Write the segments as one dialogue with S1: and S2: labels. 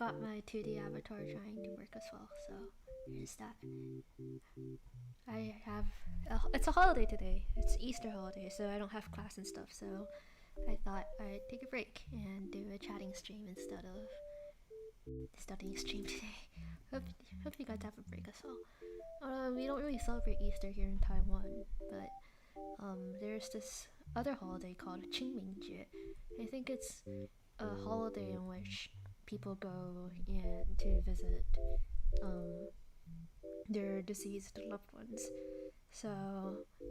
S1: got my 2D avatar trying to work as well, so here's that. I have it's a holiday today. It's Easter holiday, so I don't have class and stuff. So I thought I'd take a break and do a chatting stream instead of studying stream today. Hope you guys have a break as well. We don't really celebrate Easter here in Taiwan, but there's this other holiday called Qingmingjie. I think it's a holiday in which people go and to visit their deceased loved ones. So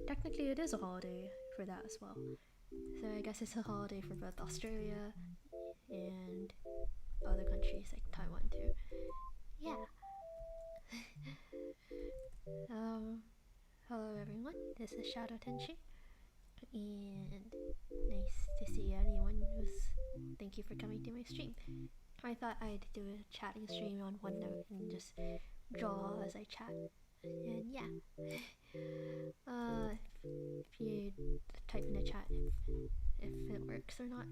S1: technically it is a holiday for that as well. So I guess it's a holiday for both Australia and other countries like Taiwan too. Yeah. Hello everyone, this is Shadow Tenshi, and nice to see anyone thank you for coming to my stream. I thought I'd do a chatting stream on OneNote and just draw as I chat, and yeah. If you type in the chat if it works or not,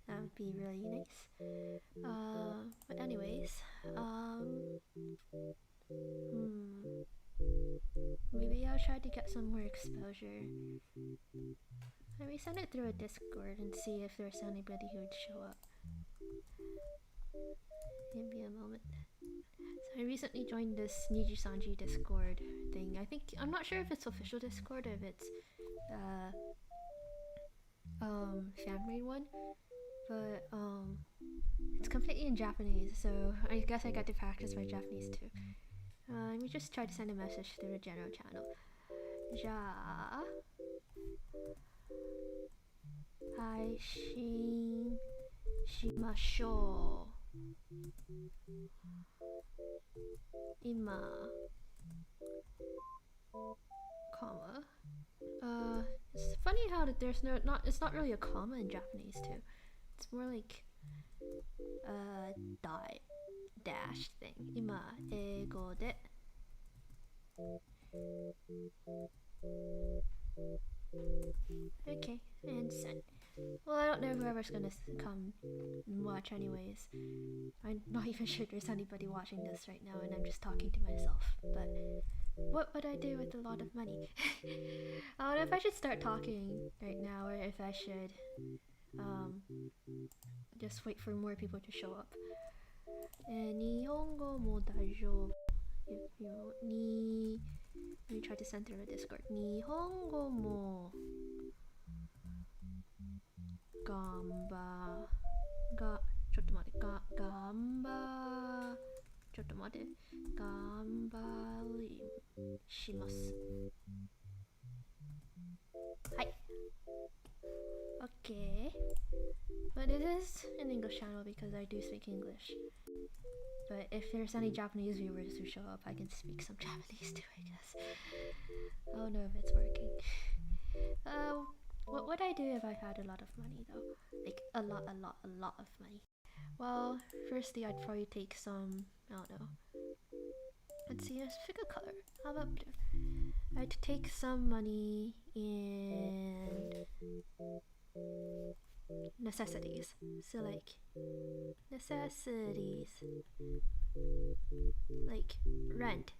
S1: that would be really nice. But anyways, maybe I'll try to get some more exposure. Maybe send it through a Discord and see if there's anybody who would show up. Give me a moment. So I recently joined this Niji Sanji Discord thing. I'm not sure if it's official Discord or if it's fan-made one, but it's completely in Japanese, so I guess I got to practice my Japanese too. Let me just try to send a message through the general channel. じゃあ配信しましょう。今 comma. It's funny how it's not really a comma in Japanese too. It's more like dash thing. 今英語で Okay, and send. Well, I don't know whoever's gonna come and watch anyways. I'm not even sure there's anybody watching this right now, and I'm just talking to myself. But what would I do with a lot of money? I don't know if I should start talking right now, or if I should just wait for more people to show up. 日本語も大丈夫。Let me try to send through a Discord. 日本語も頑張がちょっと待って頑張ちょっと待って頑張りします。はい。Okay. But it is an English channel because I do speak English. But if there's any Japanese viewers who show up, I can speak some Japanese too, I guess. I don't know if it's working. What would I do if I had a lot of money though? Like a lot of money. Well, firstly I'd probably take some, I don't know. Let's see, let's pick a color. How about blue? I'd take some money and necessities. So like necessities like rent,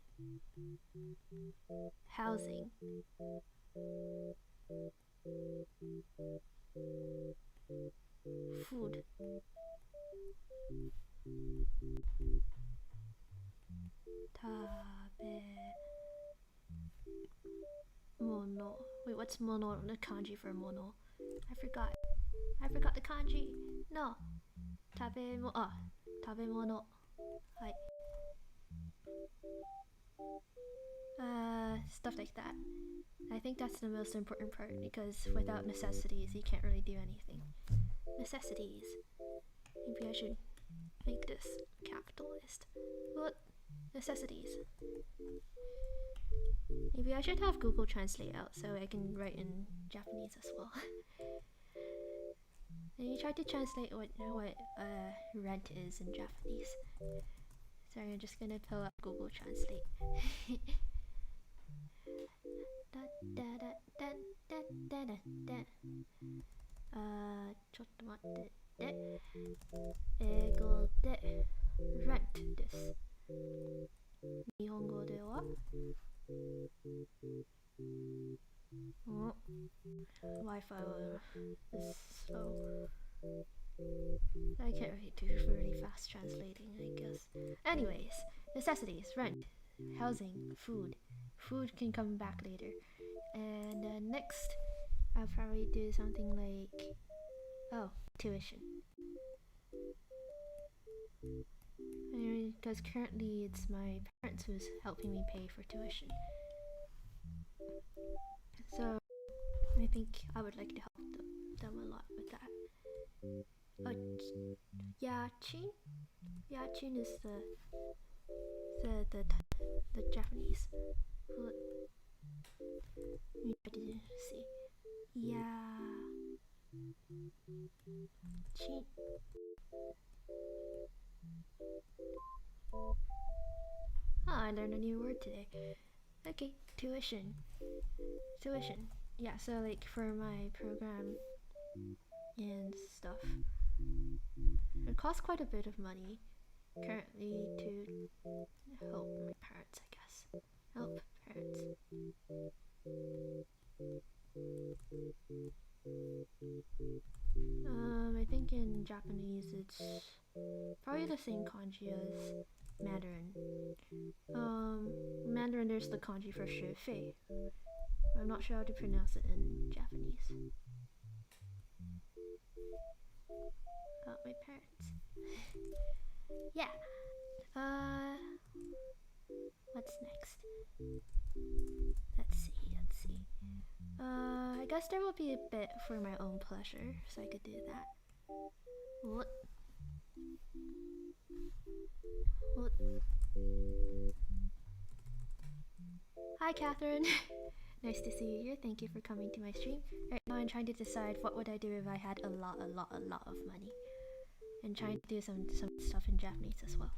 S1: housing, food, mono. Wait, what's mono? The kanji for mono. I forgot the kanji. No. Tabemono. Hi. Stuff like that. I think that's the most important part because without necessities, you can't really do anything. Necessities. Maybe I should make this capitalist. What? Necessities. Maybe I should have Google Translate out so I can write in Japanese as well. And you try to translate what rent is in Japanese. Sorry, I'm just gonna pull up Google Translate. ちょっと待って。英語で語ではOh, Wi-Fi is slow. I can't really do really fast translating, I guess. Anyways, necessities, rent, housing, food. Food can come back later. And next, I'll probably do something like, oh, tuition. Because currently it's my parents who's helping me pay for tuition. So I think I would like to help them a lot with that. Yachin? Yachin is the Japanese. Let me try to see. Yachin. I learned a new word today. Okay, tuition. Yeah, so like for my program and stuff, it costs quite a bit of money currently to help my parents, I guess. Help parents. I think in Japanese it's probably the same kanji as Mandarin. Mandarin there's the kanji for 学费. I'm not sure how to pronounce it in Japanese. My parents. Yeah. What's next? Let's see. I guess there will be a bit for my own pleasure, so I could do that. What? Hi, Catherine. Nice to see you here. Thank you for coming to my stream. Right now I'm trying to decide what would I do if I had a lot of money. And trying to do some stuff in Japanese as well.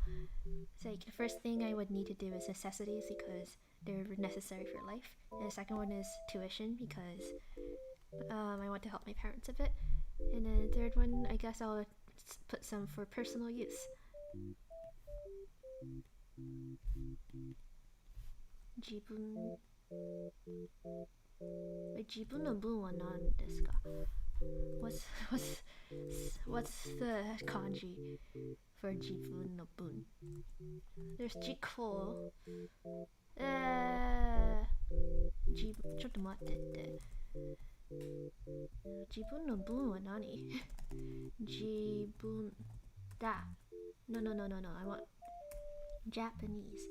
S1: So like, the first thing I would need to do is necessities because they're necessary for life. And the second one is tuition because I want to help my parents a bit. And then the third one, I guess I'll put some for personal use. 自分の分は何ですか? What's the kanji for 自分の分? There's 自己. ちょっと待ってって。自分の分は何? 自分だ. No, I want Japanese.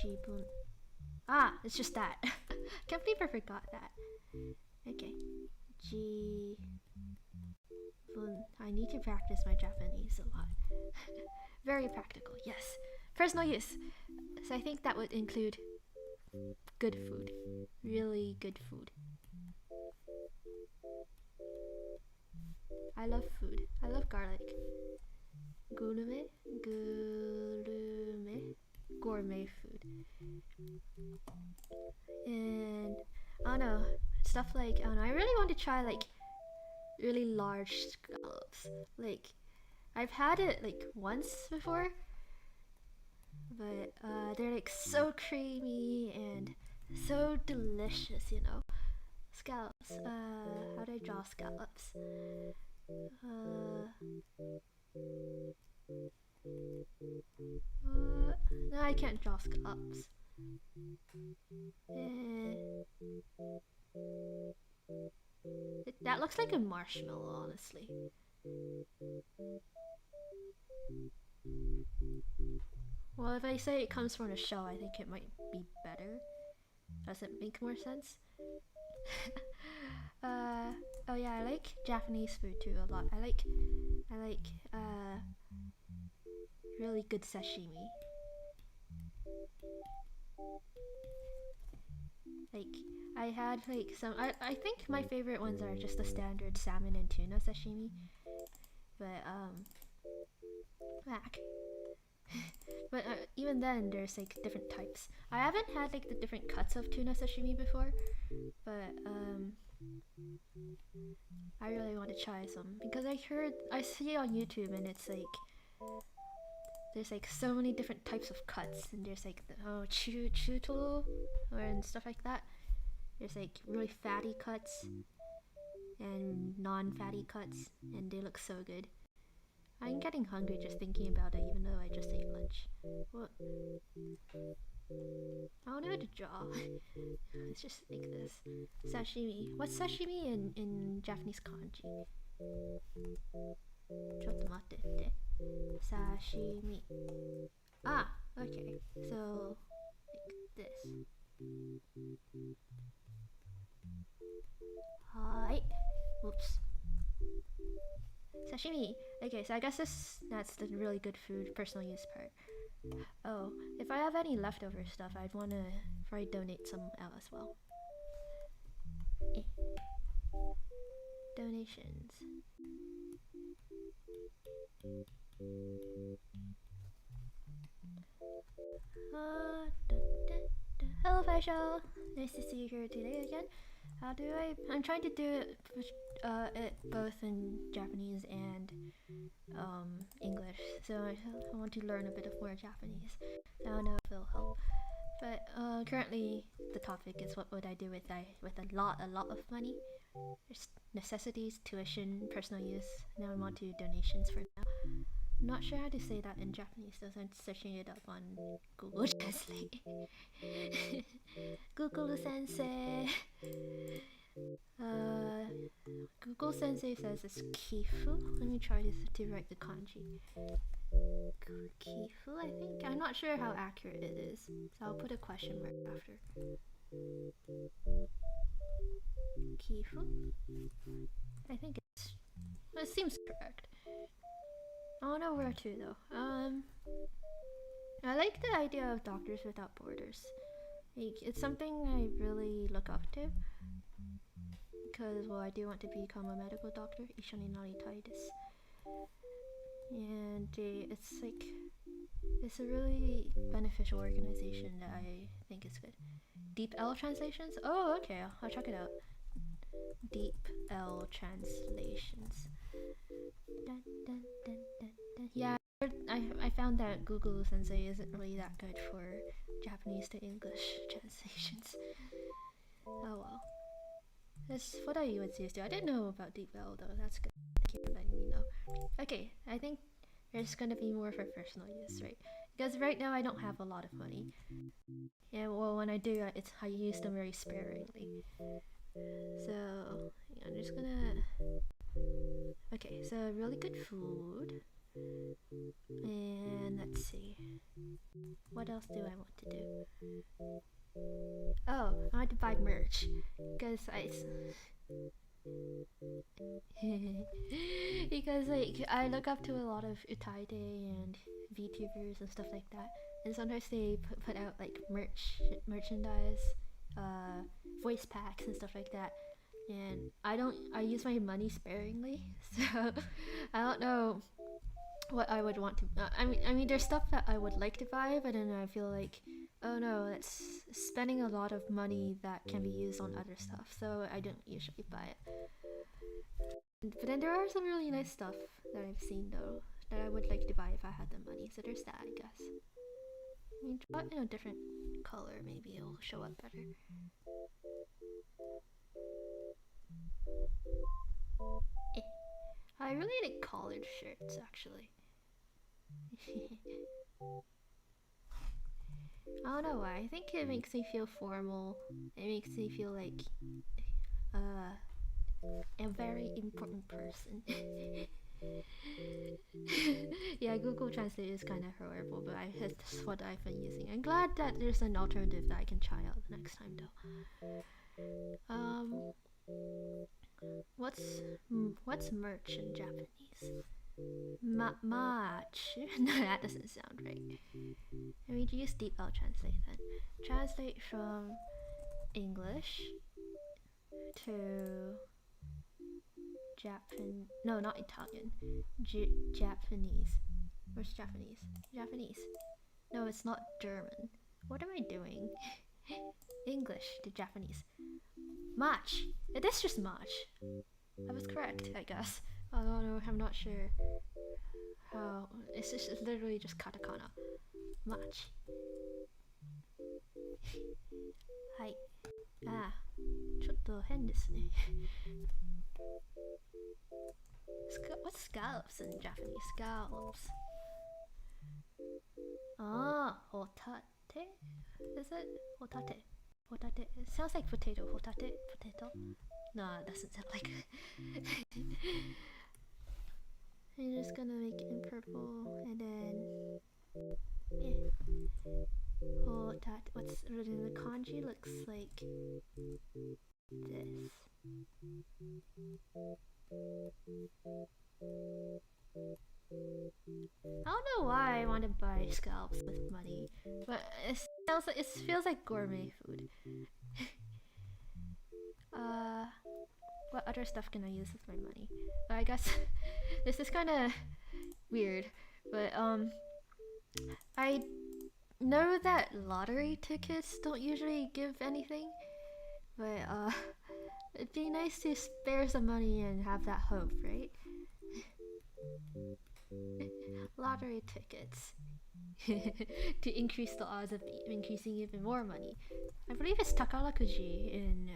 S1: 自分. It's just that. Can't believe I forgot that. Okay. 自分. I need to practice my Japanese a lot. Very practical, yes. Personal use. So I think that would include good food. Really good food. I love food. I love garlic. Gourmet food. And I don't know, stuff like, I don't know, I really want to try like really large scallops. Like I've had it like once before, but they're like so creamy and so delicious, you know. Scallops. How do I draw scallops? No, I can't draw scallops. That looks like a marshmallow, honestly. Well, if I say it comes from a shell, I think it might be better. Does it make more sense? Oh yeah, I like Japanese food too a lot. I like really good sashimi. Like I had like some, I think my favorite ones are just the standard salmon and tuna sashimi. But but even then there's like different types. I haven't had like the different cuts of tuna sashimi before, but I really want to try some because I see it on YouTube and it's like there's like so many different types of cuts, and there's like the chuto or and stuff like that. There's like really fatty cuts and non-fatty cuts, and they look so good. I'm getting hungry just thinking about it, even though I just ate lunch. What? I don't know how to draw. It's just like this. Sashimi. What's sashimi in Japanese kanji? ちょっと待って。Sashimi. Ah, okay. So, like this. Hi. Whoops. Sashimi. Okay, so I guess that's the really good food personal use part. Oh, if I have any leftover stuff, I'd want to probably donate some out as well. Donations. Hello, Faisal. Nice to see you here today again. How do I'm trying to do it both in Japanese and English, so I want to learn a bit of more Japanese. I don't know if it'll help. But currently, the topic is what would I do with a lot of money. There's necessities, tuition, personal use. Now I want to do donations for now. I'm not sure how to say that in Japanese, so I'm searching it up on Google Translate. Google Sensei. Google Sensei says it's kifu. Let me try to write the kanji. Kifu, I think. I'm not sure how accurate it is, so I'll put a question mark after. Kifu? I think it seems correct. I don't know where to though. I like the idea of Doctors Without Borders. Like, it's something I really look up to. Because, well, I do want to become a medical doctor. 一緒になりたいです. And it's a really beneficial organization that I think is good. Deep L Translations? Oh, okay, I'll check it out. Deep L Translations. Dun, dun, dun, dun, dun. Yeah, I found that Google Sensei isn't really that good for Japanese to English translations. Oh well. That's what I would use to. I didn't know about Deep L though. That's good. Thank you for letting me know. Okay, I think there's gonna be more for personal use, right? Because right now I don't have a lot of money. Yeah, well, when I do, I use them very sparingly. So I'm just gonna. Okay, so really good food. And let's see. What else do I want to do? Oh, I want to buy merch. Because because like I look up to a lot of Utaide and VTubers and stuff like that. And sometimes they put out like merchandise, voice packs and stuff like that. And I use my money sparingly, so I don't know what I would want to. I mean, there's stuff that I would like to buy, but then I feel like, oh no, that's spending a lot of money that can be used on other stuff, so I don't usually buy it. But then there are some really nice stuff that I've seen though that I would like to buy if I had the money. So there's that, I guess. I mean, draw it in a different color, maybe it'll show up better. I really like collared shirts, actually. I don't know why. I think it makes me feel formal. It makes me feel like a very important person. Yeah, Google Translate is kind of horrible, but that's what I've been using. I'm glad that there's an alternative that I can try out the next time, though. What's merch in Japanese? Match. No, that doesn't sound right. Let me use Deep L Translate then. Translate from English to no, not Italian. Japanese. Where's Japanese? Japanese. No, it's not German. What am I doing? English to Japanese. Match. It is just match. I was correct, I guess. I don't know. I'm not sure how it's just it's literally just katakana. Machi. Hi. Ah. ちょっと変ですね。What's scallops in Japanese? Scallops. Ah, hotate? Is it? Hotate. Hotate. It sounds like potato. Hotate? Potato? No, it doesn't sound like it. I'm just gonna make it in purple and then hotate. What's written in the kanji looks like this. I don't know why I want to buy scallops with money, but it feels like gourmet food. What other stuff can I use with my money? I guess this is kind of weird, but I know that lottery tickets don't usually give anything, but it'd be nice to spare some money and have that hope, right? Lottery tickets to increase the odds of increasing even more money. I believe it's takarakuji in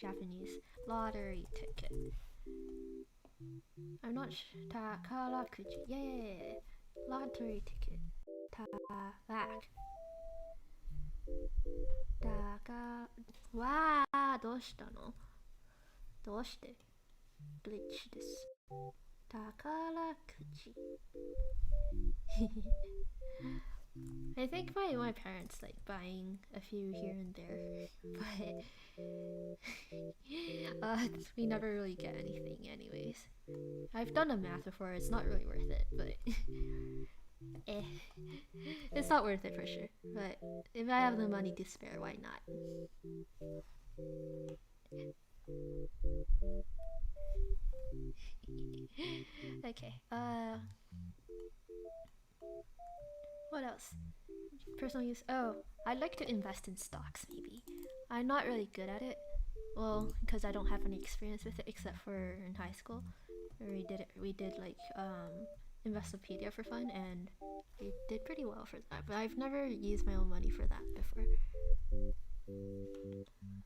S1: Japanese. Lottery ticket. I'm not sure. Takarakuji. Yeah. Lottery ticket. Tarak. Wow, どうしたの？どうして？グリッチです。宝くじ。I think my parents like buying a few here and there, but we never really get anything anyways. I've done the math before, it's not really worth it, but it's not worth it for sure. But if I have the money to spare, why not? Okay, what else? Personal use. Oh, I'd like to invest in stocks maybe. I'm not really good at it. Well, because I don't have any experience with it except for in high school. Where we did like Investopedia for fun and we did pretty well for that. But I've never used my own money for that before.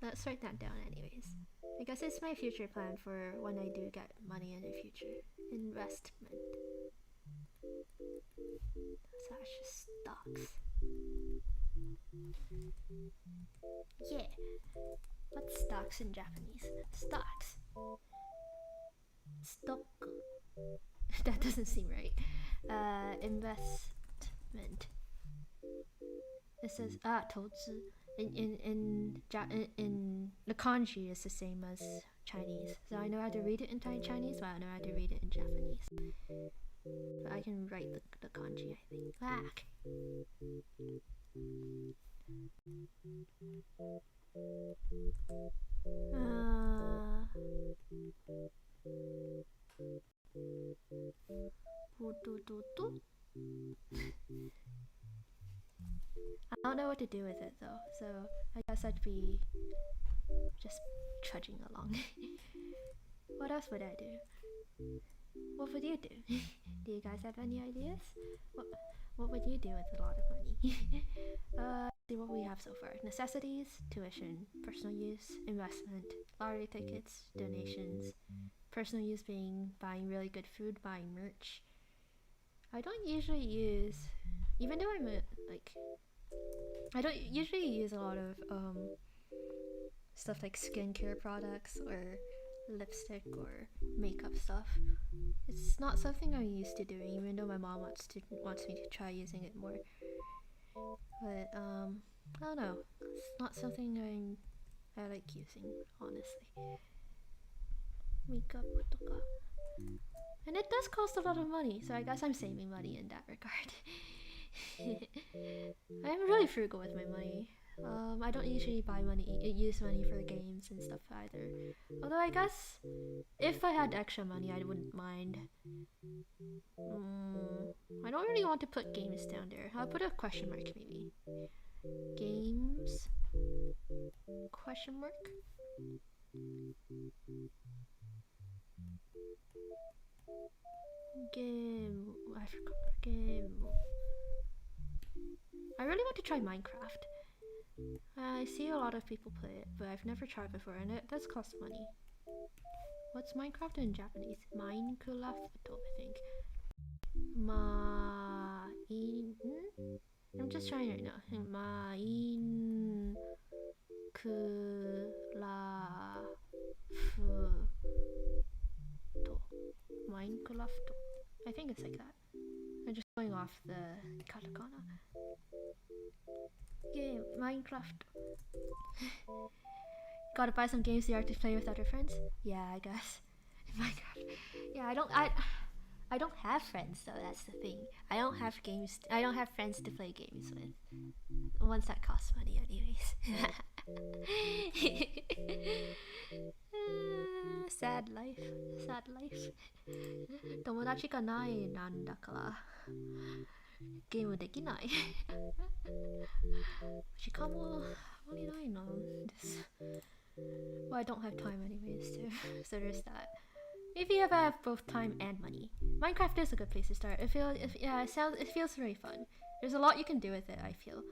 S1: Let's write that down anyways. I guess it's my future plan for when I do get money in the future. Investment. / stocks. Yeah. What's stocks in Japanese? Stocks. Stock. That doesn't seem right. Investment. It says 投資. In the kanji is the same as Chinese, so I know how to read it in Chinese, but I know how to read it in Japanese. But I can write the kanji, I think. Back. I don't know what to do with it though, so I guess I'd be just trudging along. What else would I do? What would you do? Do you guys have any ideas? What would you do with a lot of money? See what we have so far. Necessities, tuition, personal use, investment, lottery tickets, donations. Personal use being buying really good food, buying merch. I don't usually use, even though I don't usually use a lot of stuff like skincare products or lipstick or makeup stuff. It's not something I'm used to doing, even though my mom wants me to try using it more. But I don't know. It's not something I like using, honestly. Makeup とか. And it does cost a lot of money, so I guess I'm saving money in that regard. I'm really frugal with my money. I don't usually use money for games and stuff either. Although I guess if I had extra money, I wouldn't mind. I don't really want to put games down there. I'll put a question mark maybe. Games? Question mark? Game. forgot game. I really want to try Minecraft. I see a lot of people play it, but I've never tried before, and it does cost money. What's Minecraft in Japanese? Minecraft, I think. I'm just trying right now. Minecraft. I think it's like that. I'm just going off the katakana. Game Minecraft. Gotta buy some games to play with other friends. Yeah, I guess. Minecraft. Yeah, I don't have friends though. That's the thing. I don't have friends to play games with. Ones that cost money, anyways. Sad life. Sad life. 友達がないなんだからゲームできない。時間もあまりないのです。Well, I don't have time anyways, too. So there's that. Maybe if I have both time and money. Minecraft is a good place to start. It feels very fun. There's a lot you can do with it, I feel.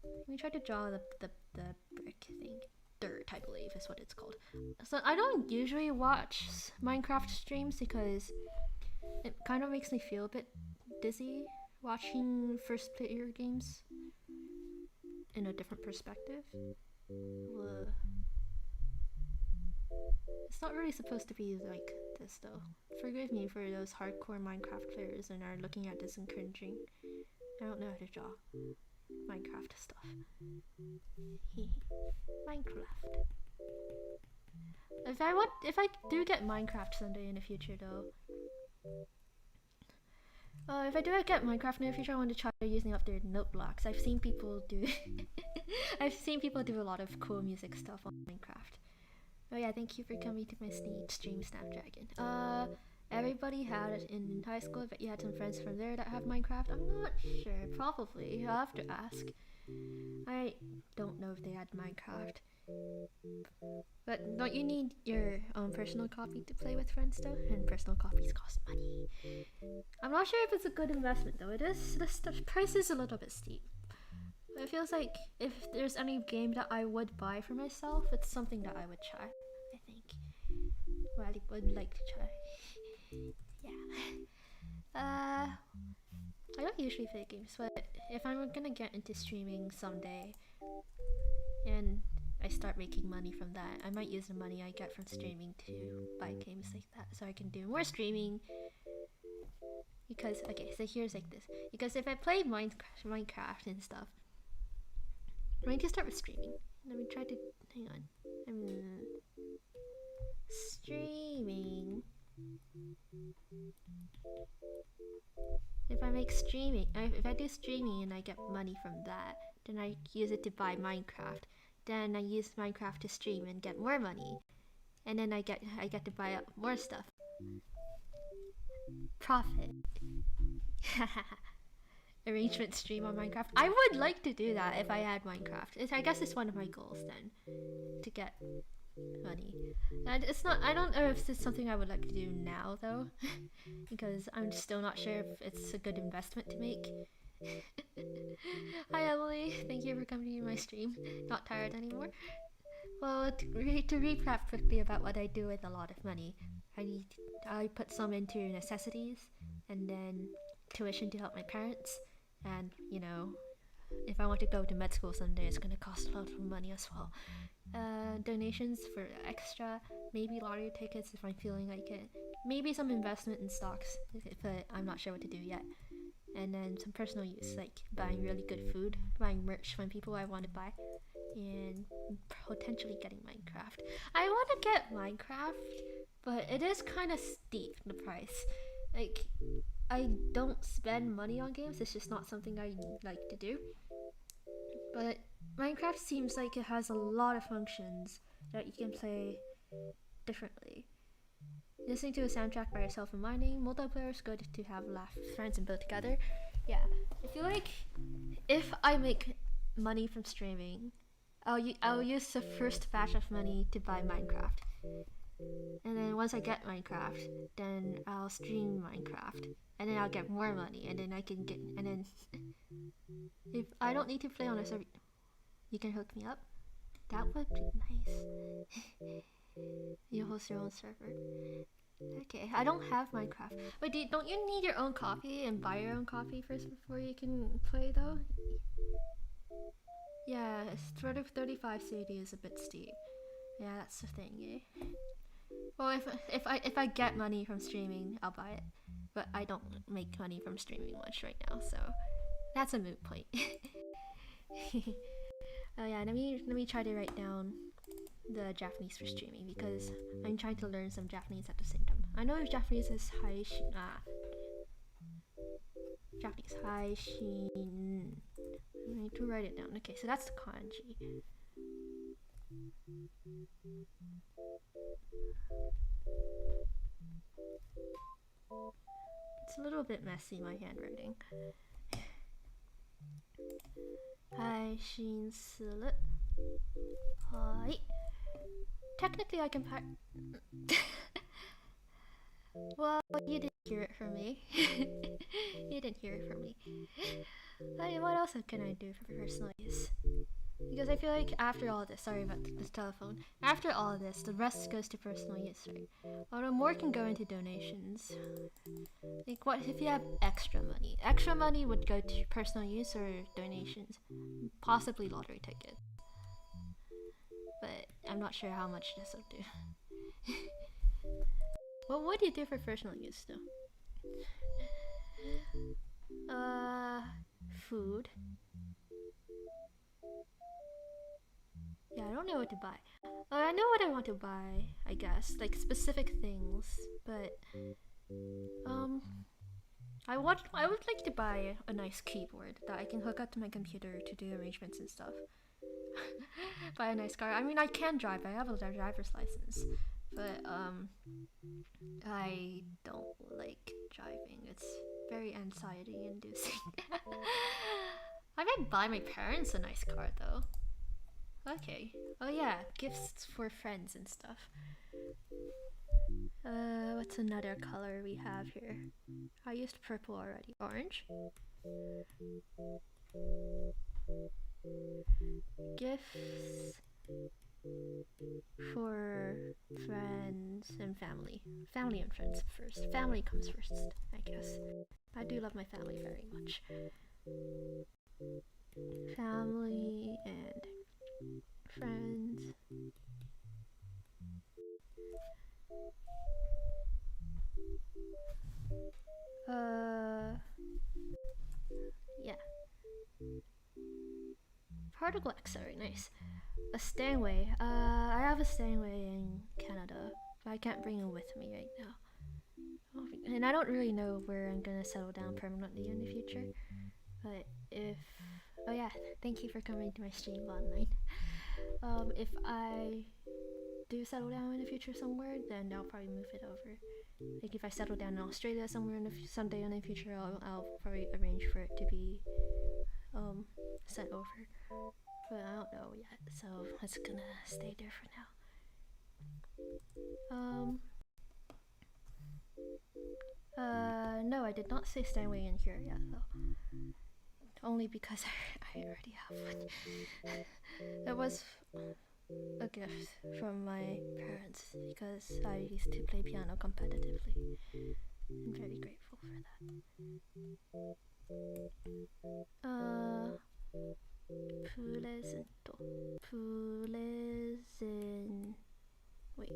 S1: Let me try to draw the brick thing. Dirt, I believe, is what it's called. So I don't usually watch Minecraft streams because it kind of makes me feel a bit dizzy watching first player games in a different perspective. It's not really supposed to be like this though. Forgive me for those hardcore Minecraft players and are looking at this and cringing. I don't know how to draw Minecraft stuff. Minecraft. If I do get Minecraft someday in the future though. If I do get Minecraft in the future, I want to try using up their note blocks. I've seen people do I've seen people do a lot of cool music stuff on Minecraft. Oh yeah, thank you for coming to my stream, Snapdragon. Everybody had it in high school, but you had some friends from there that have Minecraft. I'm not sure, probably. I'll have to ask. I don't know if they had Minecraft. But don't you need your own personal copy to play with friends though? And personal copies cost money. I'm not sure if it's a good investment though. It is. The price is a little bit steep. It feels like if there's any game that I would buy for myself, it's something that I would try, I think. Or I would like to try. Yeah. I don't usually play games, but if I'm gonna get into streaming someday and I start making money from that, I might use the money I get from streaming to buy games like that so I can do more streaming. Because, okay, so here's like this. Because if I play Minecraft and stuff, I'm going to start with streaming. Let me try to, hang on. Streaming. If I do streaming and I get money from that, then I use it to buy Minecraft. Then I use Minecraft to stream and get more money. And then I get to buy up more stuff. Profit. Arrangement stream on Minecraft. I would like to do that if I had Minecraft. I guess it's one of my goals then, to get money. And it's not. I don't know if it's something I would like to do now though, because I'm still not sure if it's a good investment to make. Hi Emily, thank you for coming to my stream. Not tired anymore. Well, to recap quickly about what I do with a lot of money. I put some into necessities, and then tuition to help my parents. And, you know, if I want to go to med school someday, it's going to cost a lot of money as well. Donations for extra, maybe lottery tickets if I'm feeling like it. Maybe some investment in stocks, but I'm not sure what to do yet. And then some personal use, like buying really good food, buying merch from people I want to buy, and potentially getting Minecraft. I want to get Minecraft, but it is kind of steep, the price. Like, I don't spend money on games, it's just not something I like to do. But Minecraft seems like it has a lot of functions that you can play differently. Listening to a soundtrack by yourself and mining, multiplayer is good to have laugh with friends and build together. Yeah, I feel like if I make money from streaming, I'll use the first batch of money to buy Minecraft. And then once I get Minecraft, then I'll stream Minecraft. and then I'll get more money, and then I can get, and then if I don't need to play on a server, you can hook me up. That would be nice. You host your own server. Okay, I don't have Minecraft. Wait, don't you need your own coffee and buy your own coffee first before you can play though? Yeah, it's 35 CD is a bit steep. Yeah, that's the thing, eh? Well, if I get money from streaming, I'll buy it. But I don't make money from streaming much right now, so that's a moot point. Oh yeah, let me try to write down the Japanese for streaming because I'm trying to learn some Japanese at the same time. I know Japanese is Japanese haishin. I need to write it down. Okay, so that's the kanji. It's a little bit messy, my handwriting. Haishin suru. Hai. Technically, I can Well, you didn't hear it from me. You didn't hear it from me. What else can I do for personal use? Because I feel like after all this, sorry about this telephone. After all this, the rest goes to personal use, right? Although more can go into donations. Like, what if you have extra money? Extra money would go to personal use or donations, possibly lottery tickets. But I'm not sure how much this will do. What would you do for personal use, though? Food. Yeah, I don't know what to buy. I know what I want to buy, I guess, like specific things, but I would like to buy a nice keyboard that I can hook up to my computer to do arrangements and stuff. Buy a nice car. I mean, I can drive. I have a driver's license, but I don't like driving. It's very anxiety inducing. I might buy my parents a nice car though. Okay. Oh yeah, gifts for friends and stuff. What's another color we have here? I used purple already. Orange? Gifts for friends and family. Family and friends first. Family comes first, I guess. I do love my family very much. Family and friends. Yeah. Particle X, very nice. A Stangway. I have a Stangway in Canada, but I can't bring it with me right now. And I don't really know where I'm gonna settle down permanently in the future. But if... Oh yeah, thank you for coming to my stream online. If I do settle down in the future somewhere, then I'll probably move it over. Like if I settle down in Australia somewhere someday in the future, I'll probably arrange for it to be sent over. But I don't know yet, so it's gonna stay there for now. No, I did not say Steinway in here yet, though. Only because I already have one. It was a gift from my parents because I used to play piano competitively. I'm very grateful for that. Presento. Wait.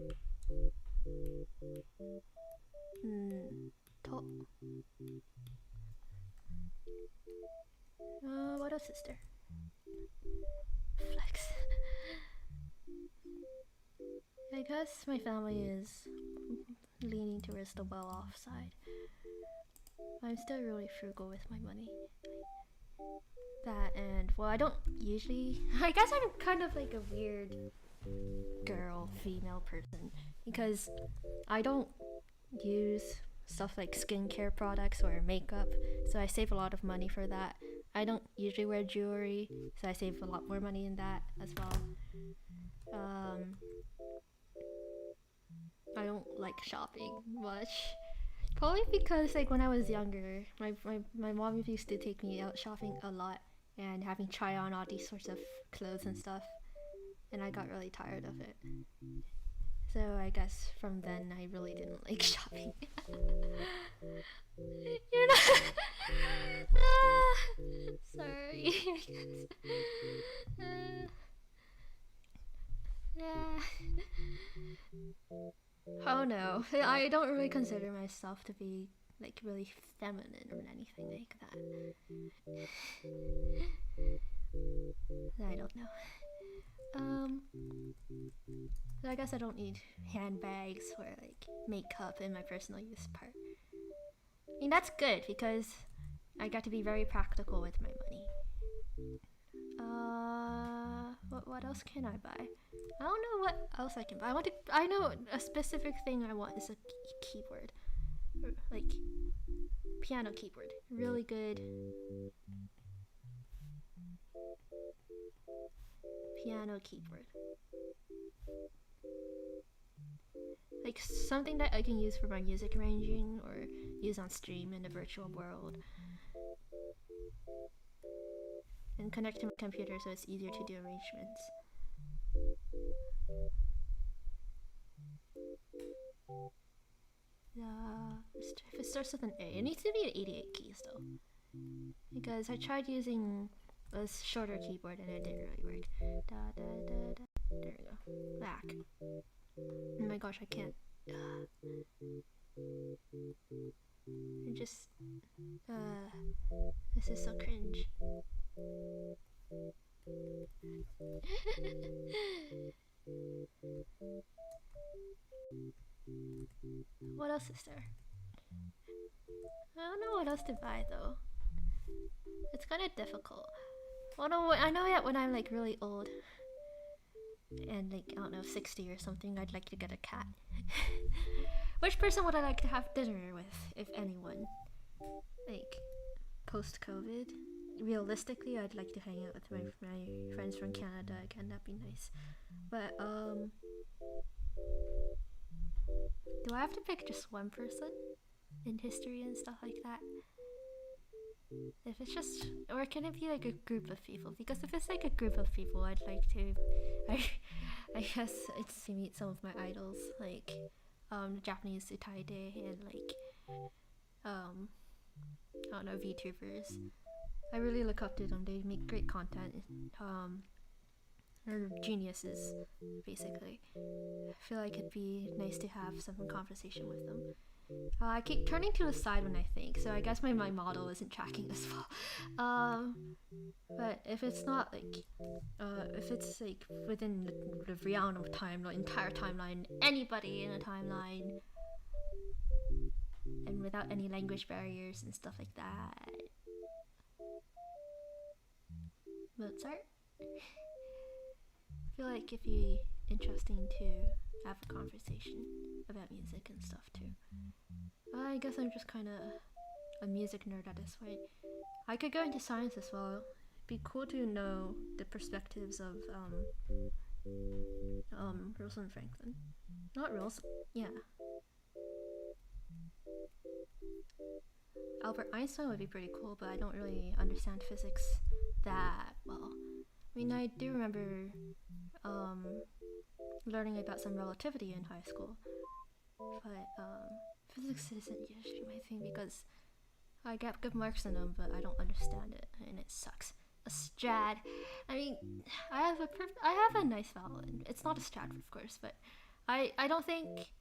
S1: What else is there? Flex. I guess my family is leaning towards the well-off side. I'm still really frugal with my money. That and, well, I don't usually... I guess I'm kind of like a weird girl, female person. Because I don't use stuff like skincare products or makeup, so I save a lot of money for that. I don't usually wear jewelry, so I save a lot more money in that as well. I don't like shopping much. Probably because like when I was younger, my mom used to take me out shopping a lot and having try on all these sorts of clothes and stuff, and I got really tired of it. So I guess from then I really didn't like shopping. You're not. Sorry. I guess. Yeah. Oh no, I don't really consider myself to be like really feminine or anything like that. I don't know. Um, so I guess I don't need handbags or like makeup in my personal use part. I mean that's good because I got to be very practical with my money. What else can I buy? I don't know what else I can buy. I know a specific thing I want is a keyboard, like piano keyboard, really good piano keyboard, like something that I can use for my music arranging or use on stream in the virtual world, and connect to my computer so it's easier to do arrangements. If it starts with an A, it needs to be an 88 keys though, because I tried using a shorter keyboard and it didn't really work. There we go. Back. Oh my gosh, I can't. I just. This is so cringe. What else is there? I don't know what else to buy though. It's kind of difficult. Well, no, I know that when I'm like really old and like I don't know 60 or something, I'd like to get a cat. Which person would I like to have dinner with, if anyone? Like post COVID. Realistically, I'd like to hang out with my friends from Canada again. That'd be nice. But do I have to pick just one person in history and stuff like that? If it's just, or can it be like a group of people? Because if it's like a group of people, I'd like to, I guess it's to meet some of my idols, like the Japanese Utaide and like I don't know, VTubers. I really look up to them. They make great content. They're geniuses, basically. I feel like it'd be nice to have some conversation with them. I keep turning to the side when I think, so I guess my model isn't tracking as well. But if it's not like, if it's like within the realm of time, the entire timeline, anybody in a timeline, and without any language barriers and stuff like that. Mozart? I feel like it'd be interesting to have a conversation about music and stuff too. I guess I'm just kind of a music nerd at this point. I could go into science as well. It'd be cool to know the perspectives of Rosalind Franklin. Not Rosalind, yeah. Albert Einstein would be pretty cool, but I don't really understand physics that well. I mean, I do remember learning about some relativity in high school, but physics isn't usually my thing because I get good marks in them, but I don't understand it, and it sucks. A Strad. I mean, I have a nice violin. It's not a Strad, of course, but I don't think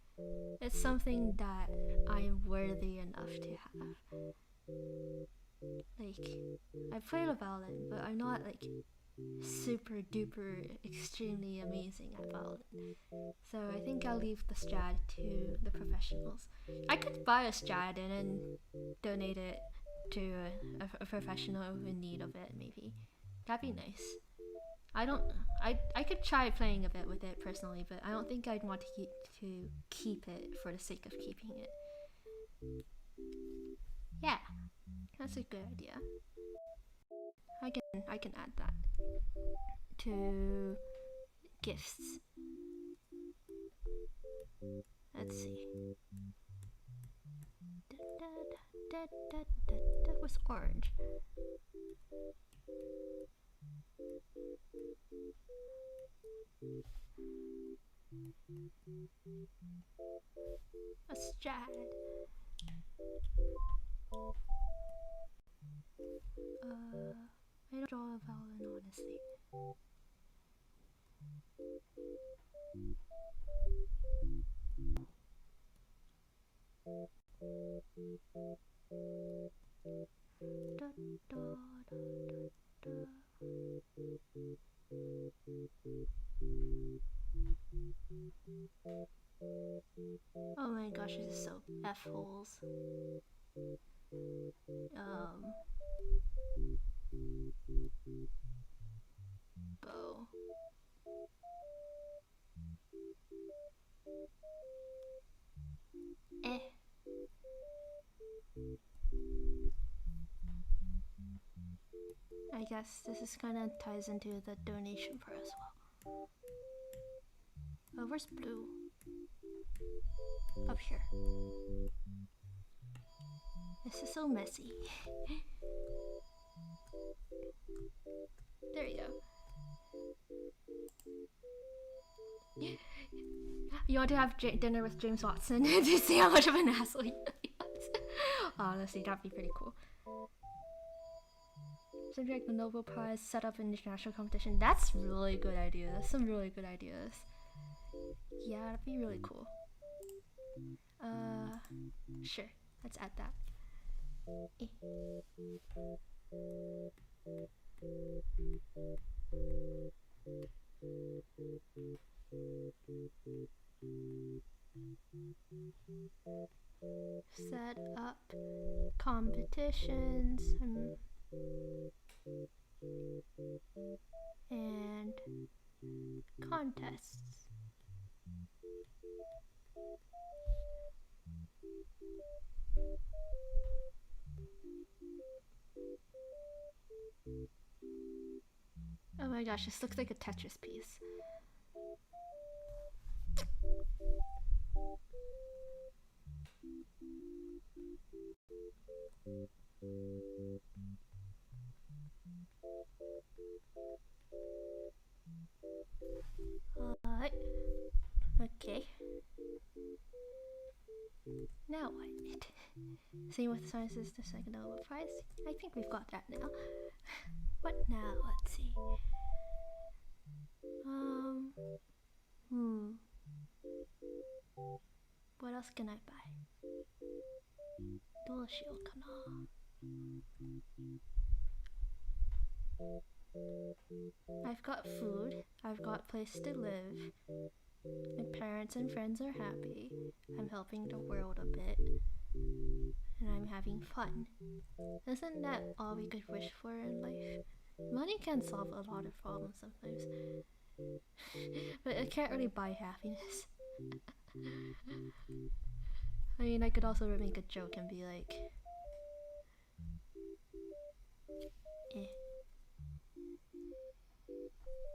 S1: it's something that I'm worthy enough to have. Like, I play the violin, but I'm not like super duper extremely amazing at violin. So I think I'll leave the Strad to the professionals. I could buy a Strad and then donate it to a professional in need of it, maybe. That'd be nice. I could try playing a bit with it personally, but I don't think I'd want to keep it for the sake of keeping it. Yeah, that's a good idea. I can add that to gifts. Let's see. That was orange. A Strad. I don't draw a violin, honestly. Oh my gosh, this is so F-holes. Bow. I guess this is kind of ties into the donation part as well. Oh, where's blue? Up here. This is so messy. There you go. You want to have dinner with James Watson to see how much of an asshole he is. Honestly, that'd be pretty cool. Something like the Nobel Prize set up an international competition. That's really good idea. That's some really good ideas. Yeah, that'd be really cool. Sure. Let's add that. Set up competitions and contests. Oh my gosh, this looks like a Tetris piece. Okay. Now what? Same with sciences, the second Nobel Prize. I think we've got that now. What now? Let's see. What else can I buy? Dual shield canal. I've got food. I've got place to live. My parents and friends are happy. I'm helping the world a bit. And I'm having fun. Isn't that all we could wish for in life? Money can solve a lot of problems sometimes. But it can't really buy happiness. I mean, I could also make a joke and be like,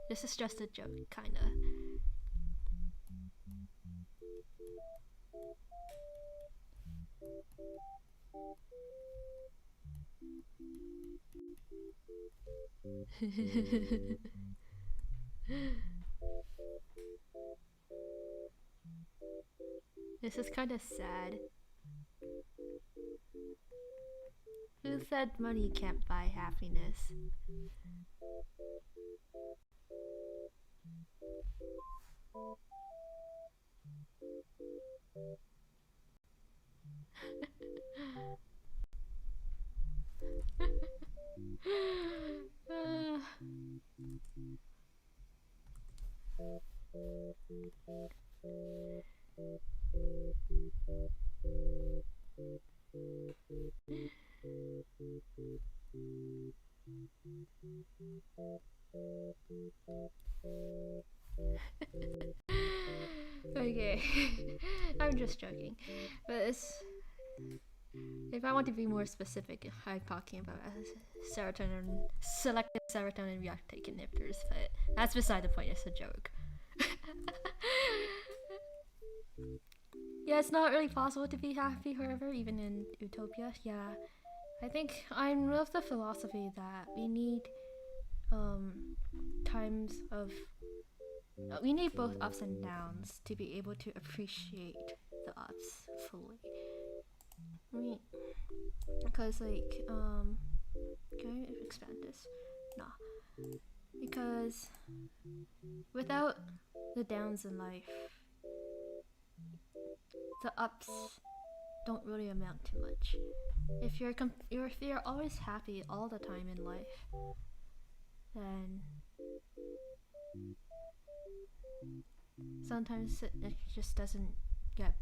S1: this is just a joke, kinda. This is kind of sad. Who said money can't buy happiness? Okay, I'm just joking, but if I want to be more specific, I'm talking about serotonin, selective serotonin reuptake inhibitors, but that's beside the point, it's a joke. Yeah, it's not really possible to be happy forever, even in Utopia. Yeah, I think I'm of the philosophy that we need times of we need both ups and downs to be able to appreciate the ups fully. I mean, because like can I expand this? Nah, because without the downs in life, the ups don't really amount to much. If you're always happy all the time in life, then sometimes it just doesn't get.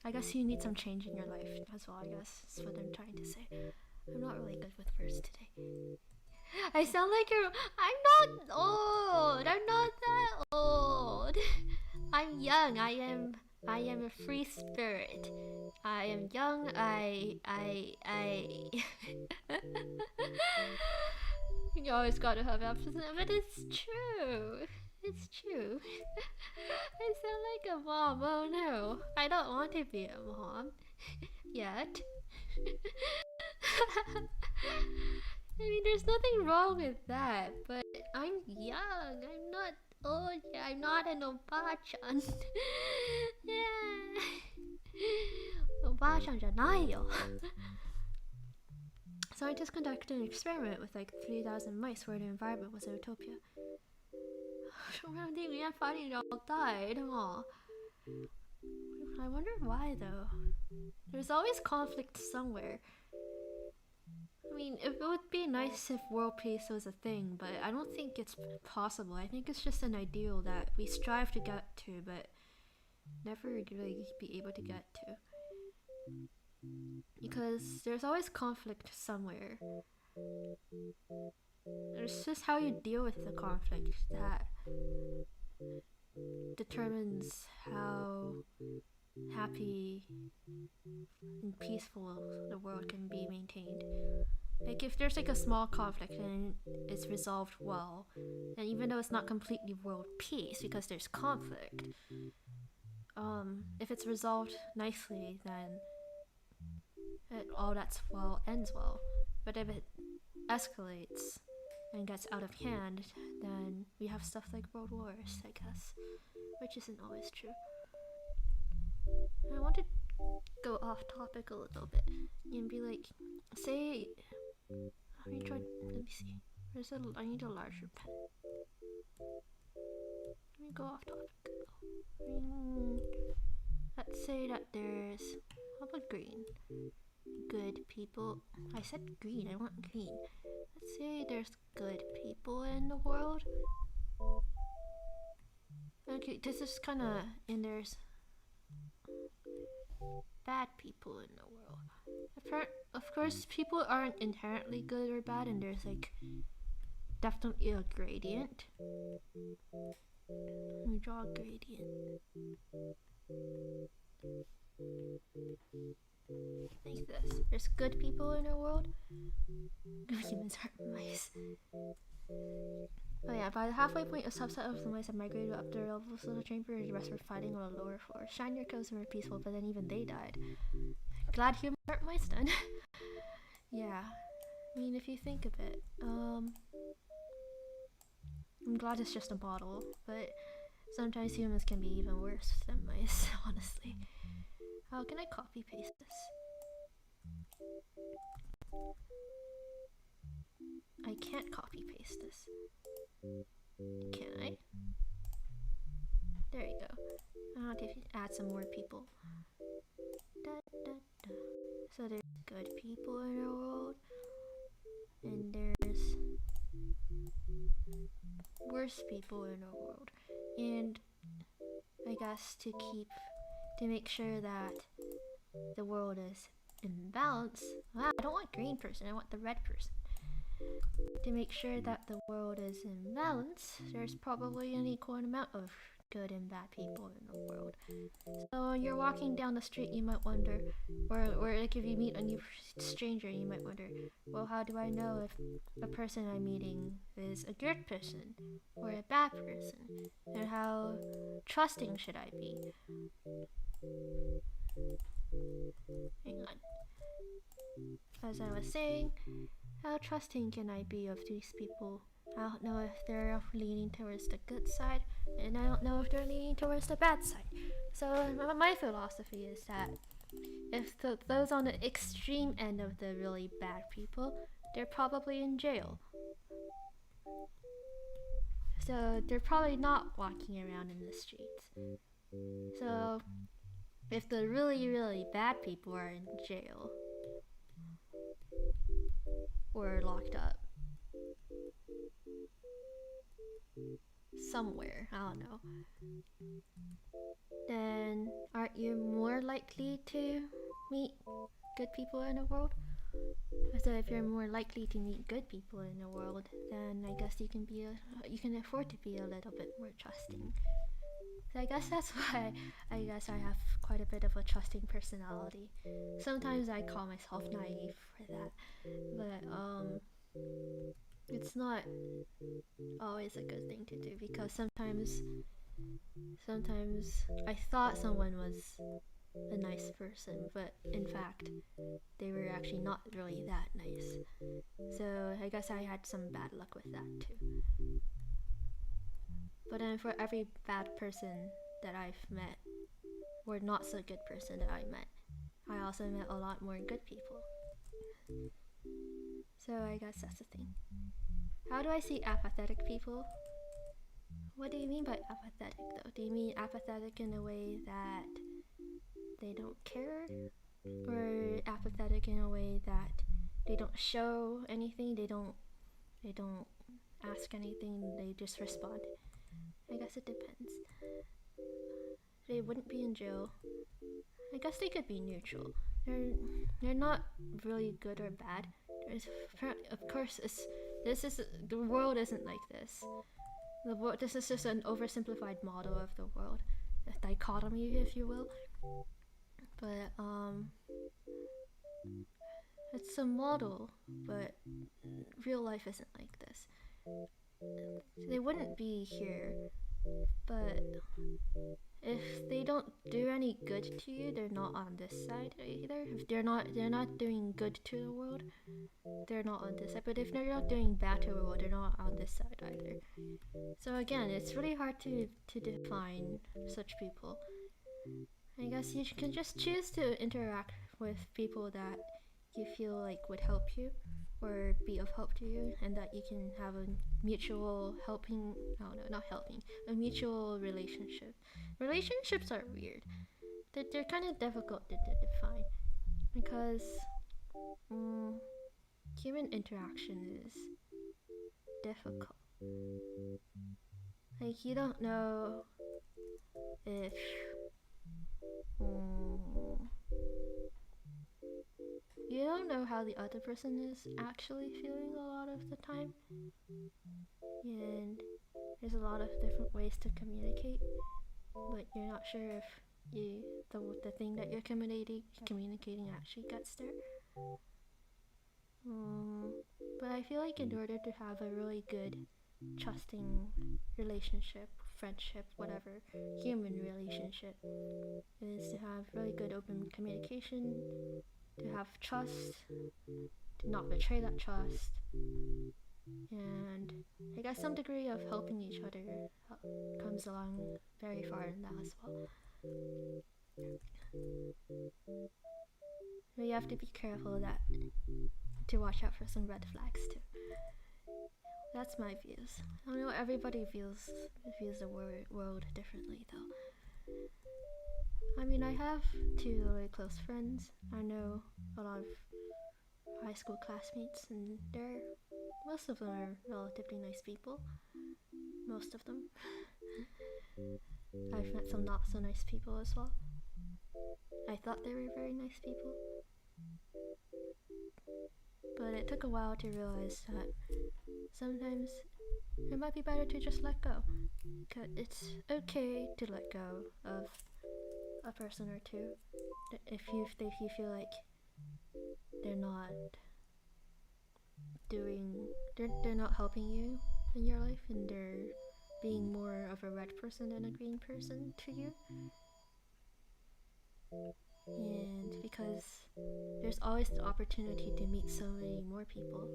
S1: I guess you need some change in your life as well. I guess is what I'm trying to say. I'm not really good with words today. I sound like you're. I'm not old. I'm not that old. I'm young. I am a free spirit. I am young. You always gotta have absence, but it's true. It's true. I sound like a mom. Oh no. I don't want to be a mom. Yet. I mean, there's nothing wrong with that, but I'm young. I'm not old. I'm not an Obachan. Yeah. Obachan じゃないよ. Scientists conducted an experiment with like 3,000 mice where the environment was a utopia. We are fighting all died. Aww. I wonder why though. There's always conflict somewhere. I mean, it would be nice if world peace was a thing, but I don't think it's possible. I think it's just an ideal that we strive to get to, but never really be able to get to. Because there's always conflict somewhere. It's just how you deal with the conflict that determines how happy and peaceful the world can be maintained. Like if there's like a small conflict and it's resolved well, and even though it's not completely world peace because there's conflict, if it's resolved nicely, then all that's well ends well. But if it escalates and gets out of hand, then we have stuff like world wars, I guess, which isn't always true. I want to go off topic a little bit and be like, say, let me see. I need a larger pen. Let me go off topic. Let's say that there's, how about green? Good people. I said green, I want green. Let's say there's good people in the world. Okay, this is kinda, and there's bad people in the world. Of course, people aren't inherently good or bad, and there's like definitely a gradient. Let me draw a gradient. Like this. There's good people in our world. Humans aren't mice. Oh yeah, by the halfway point, a subset of the mice have migrated up their levels of the chamber, and the rest were fighting on the lower floor. Shinier coats were peaceful, but then even they died. Glad humans aren't mice then. Yeah. I mean, if you think of it, I'm glad it's just a bottle, but sometimes humans can be even worse than mice, honestly. How can I copy paste this? I can't copy paste this. Can I? There you go. I'll have to add some more people. Da, da, da. So there's good people in our world, and there's worse people in our world. And I guess to make sure that the world is in balance. I don't want green person, I want the red person. To make sure that the world is in balance, there's probably an equal amount of good and bad people in the world. So when you're walking down the street, you might wonder, or like if you meet a new stranger, you might wonder, well, how do I know if the person I'm meeting is a good person or a bad person? And how trusting should I be? Hang on. As I was saying, how trusting can I be of these people? I don't know if they're leaning towards the good side, and I don't know if they're leaning towards the bad side. So my philosophy is that if those on the extreme end of the really bad people, they're probably in jail. So they're probably not walking around in the streets. So if the really, really bad people are in jail or locked up somewhere, I don't know, then aren't you more likely to meet good people in the world? So if you're more likely to meet good people in the world, then I guess you can afford to be a little bit more trusting. So I guess that's why I guess I have quite a bit of a trusting personality. Sometimes I call myself naive for that, but it's not always a good thing to do because sometimes I thought someone was a nice person, but in fact they were actually not really that nice. So I guess I had some bad luck with that too. But then for every bad person that I've met, or not so good person that I met, I also met a lot more good people. So I guess that's the thing. How do I see apathetic people? What do you mean by apathetic though? Do you mean apathetic in a way that they don't care? Or apathetic in a way that they don't show anything, they don't ask anything, they just respond? I guess it depends. They wouldn't be in jail. I guess they could be neutral. They're not really good or bad. Of course, the world isn't like this. This is just an oversimplified model of the world, a dichotomy, if you will. But it's a model, but real life isn't like this. They wouldn't be here, but if they don't do any good to you, they're not on this side either. If they're not doing good to the world, they're not on this side. But if they're not doing bad to the world, they're not on this side either. So again, it's really hard to define such people. I guess you can just choose to interact with people that you feel like would help you or be of help to you, and that you can have a mutual helping, no, not helping, a mutual relationship. Relationships are weird. They're kind of difficult to define because human interaction is difficult. Like, you don't know if you don't know how the other person is actually feeling a lot of the time, and there's a lot of different ways to communicate, but you're not sure if the thing that you're communicating actually gets there. But I feel like in order to have a really good, trusting relationship, friendship, whatever, human relationship, is to have really good open communication, to have trust, to not betray that trust, and I guess some degree of helping each other comes along very far in that as well. But you have to be careful to watch out for some red flags too. That's my views. I know everybody views the world differently though. I mean, I have two really close friends. I know a lot of high school classmates, and most of them are relatively nice people. Most of them. I've met some not so nice people as well. I thought they were very nice people. but it took a while to realize that sometimes it might be better to just let go. It's okay to let go of a person or two if you feel like they're not they're not helping you in your life, and they're being more of a red person than a green person to you. And because there's always the opportunity to meet so many more people,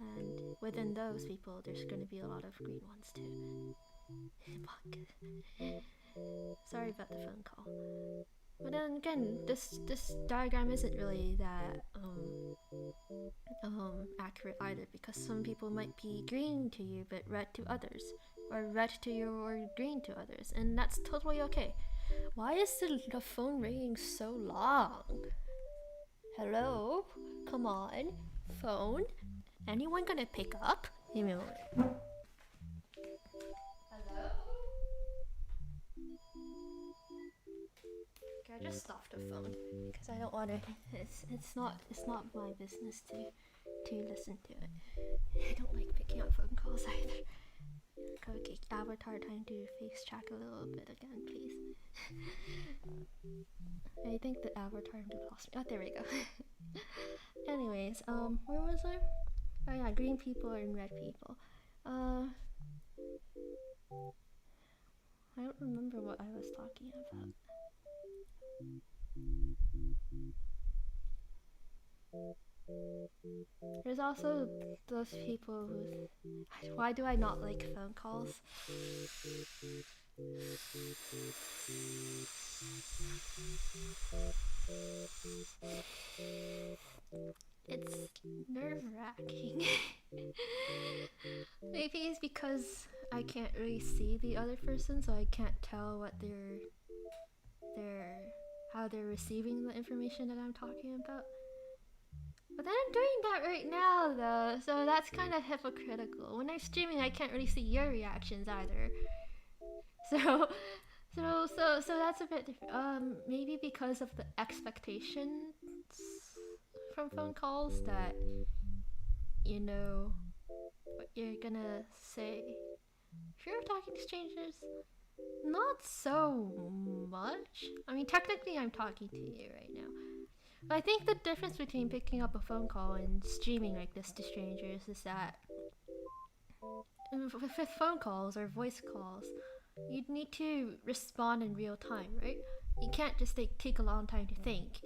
S1: and within those people there's going to be a lot of green ones too. Sorry about the phone call. But then again, this diagram isn't really that accurate either, because some people might be green to you but red to others, or red to you or green to others, and that's totally okay. Why is the phone ringing so long? Hello? Come on, phone? Anyone gonna pick up? Give me a moment. Hello? Okay, I just stopped the phone because I don't want to. It's not my business to listen to it. I don't like picking up phone calls either. Okay, avatar time to face check a little bit again, please. I think the avatar lost me. Oh, there we go. Anyways, where was I? Oh yeah, green people and red people. I don't remember what I was talking about. There's also those people who. Why do I not like phone calls? It's nerve-wracking. Maybe it's because I can't really see the other person, so I can't tell what how they're receiving the information that I'm talking about. But then I'm doing that right now though, so that's kind of hypocritical. When I'm streaming, I can't really see your reactions either. So that's a bit different. Maybe because of the expectations from phone calls that you know what you're gonna say. If you're talking to strangers, not so much. I mean, technically, I'm talking to you right now. But I think the difference between picking up a phone call and streaming like this to strangers is that with phone calls or voice calls, you'd need to respond in real time, right? You can't just take a long time to think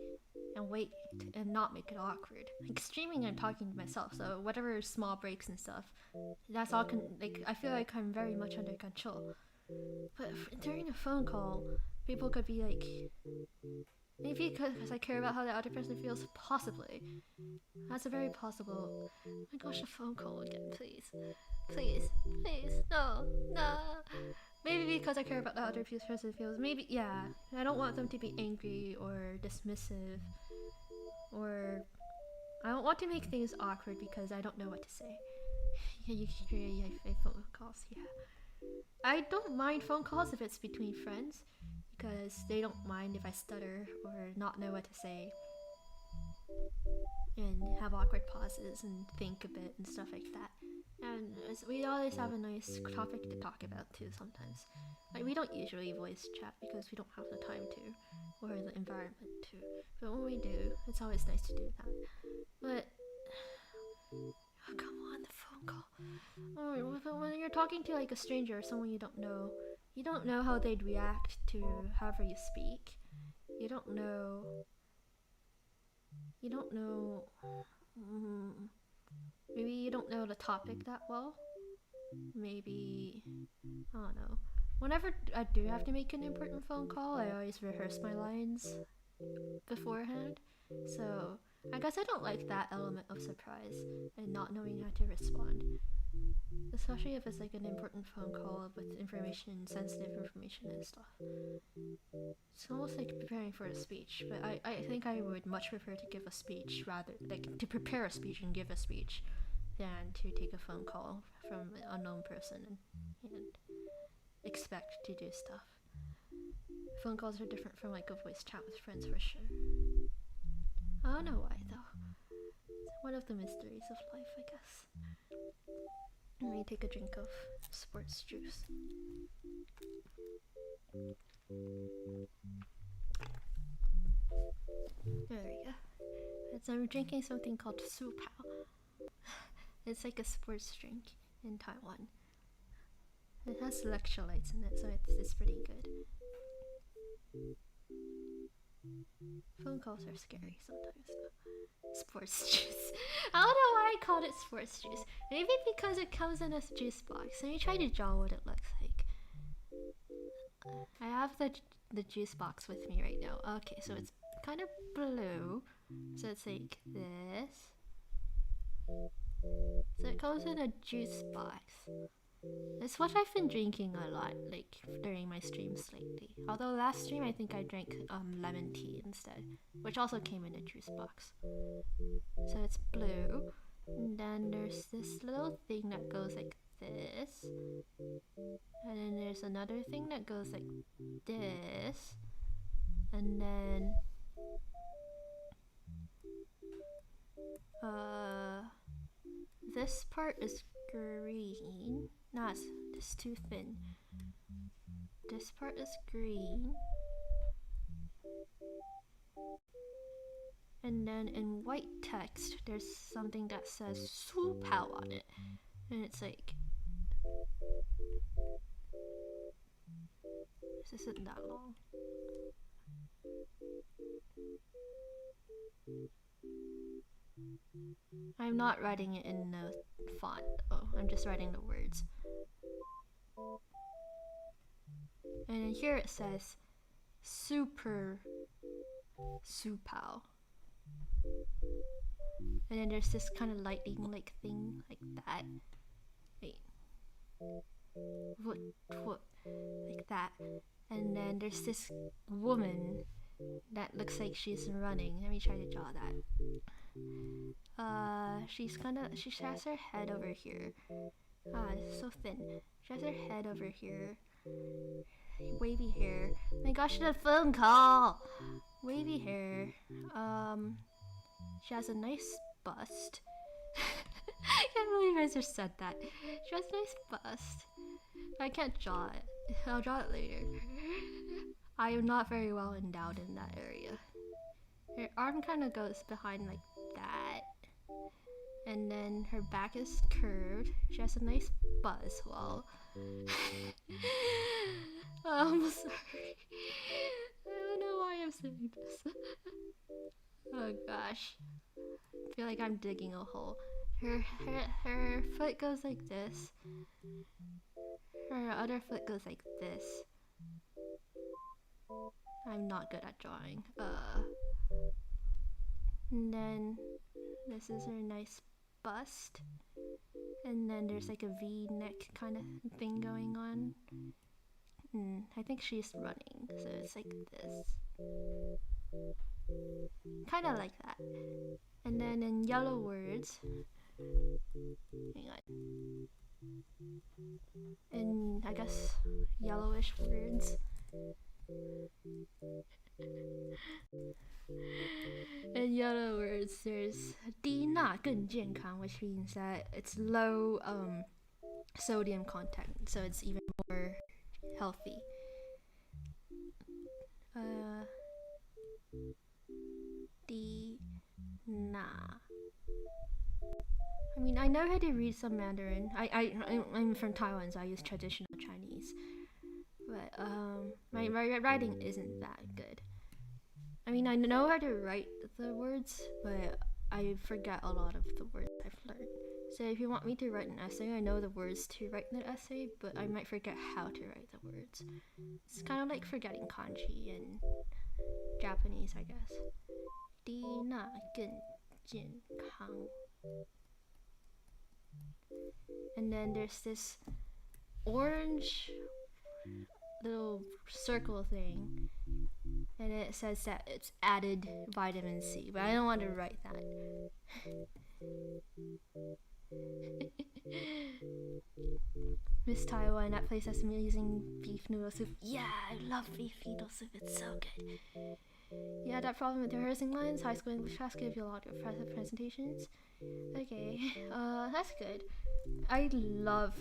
S1: and wait and not make it awkward. Like streaming, I'm talking to myself, so whatever small breaks and stuff, that's all. I feel like I'm very much under control. But during a phone call, people could be like, maybe because I care about how the other person feels, possibly. That's a very possible. Oh my gosh, a phone call again, please. Please, please, no, no. Maybe because I care about how the other person feels. Maybe, yeah. I don't want them to be angry or dismissive. Or I don't want to make things awkward because I don't know what to say. Yeah, phone calls, yeah. I don't mind phone calls if it's between friends, because they don't mind if I stutter or not know what to say and have awkward pauses and think a bit and stuff like that. And we always have a nice topic to talk about too sometimes. Like, we don't usually voice chat because we don't have the time to, or the environment to. But when we do, it's always nice to do that. But oh, come on, the phone call. Oh, when you're talking to like a stranger or someone you don't know how they'd react to however you speak. You don't know. Maybe you don't know the topic that well. Maybe, I don't know. Whenever I do have to make an important phone call, I always rehearse my lines beforehand. So I guess I don't like that element of surprise and not knowing how to respond. Especially if it's like an important phone call with information, sensitive information and stuff. It's almost like preparing for a speech, but I think I would much prefer to give a speech rather, like to prepare a speech and give a speech than to take a phone call from an unknown person and expect to do stuff. Phone calls are different from like a voice chat with friends for sure. I don't know why though. one of the mysteries of life, I guess. Let me take a drink of sports juice. There we go. And so I'm drinking something called Su Pao. It's like a sports drink in Taiwan. It has electrolytes in it, so it's pretty good. Phone calls are scary sometimes though. Sports juice. I don't know why I called it sports juice. Maybe because it comes in a juice box. Let me try to draw what it looks like. I have the juice box with me right now. Okay, so it's kind of blue. So it's like this. So it comes in a juice box. It's what I've been drinking a lot, like during my streams lately. Although last stream I think I drank lemon tea instead, which also came in a juice box. So it's blue, and then there's this little thing that goes like this, and then there's another thing that goes like this, and then this part is green. No, it's too thin. This part is green. And then in white text, there's something that says Su Pao on it. And it's like... This isn't that long. I'm not writing it in the font though, I'm just writing the words. And then here it says Super Su Pao. And then there's this kind of lightning like thing like that. Wait. What? Like that. And then there's this woman that looks like she's running. Let me try to draw that. She has her head over here. It's so thin. She has her head over here. Wavy hair. Oh my gosh, the phone call! Wavy hair. She has a nice bust. I can't believe I just said that. She has a nice bust. I can't draw it. I'll draw it later. I am not very well endowed in that area. Her arm kind of goes behind like that. And then her back is curved. She has a nice butt as well. I'm sorry. I don't know why I'm saying this. Oh gosh. I feel like I'm digging a hole. Her foot goes like this. Her other foot goes like this. I'm not good at drawing. And then this is her nice bust. And then there's like a V-neck kind of thing going on. I think she's running, so it's like this. Kind of like that. And then in yellow words, hang on. In, I guess, yellowish words. In yellow words, there's 低钠更健康, which means that it's low sodium content, so it's even more healthy. I mean, I know how to read some Mandarin. I'm from Taiwan, so I use traditional Chinese. But my writing isn't that good. I mean, I know how to write the words, but I forget a lot of the words I've learned. So if you want me to write an essay, I know the words to write the essay, but I might forget how to write the words. It's kind of like forgetting kanji in Japanese, I guess. 低钠更健康. And then there's this orange little circle thing, and it says that it's added vitamin C, but I don't want to write that. Miss Taiwan, that place has amazing beef noodle soup. Yeah, I love beef noodle soup, it's so good. Yeah, that problem with rehearsing lines. High school English class give you a lot of presentations. Okay, that's good. I love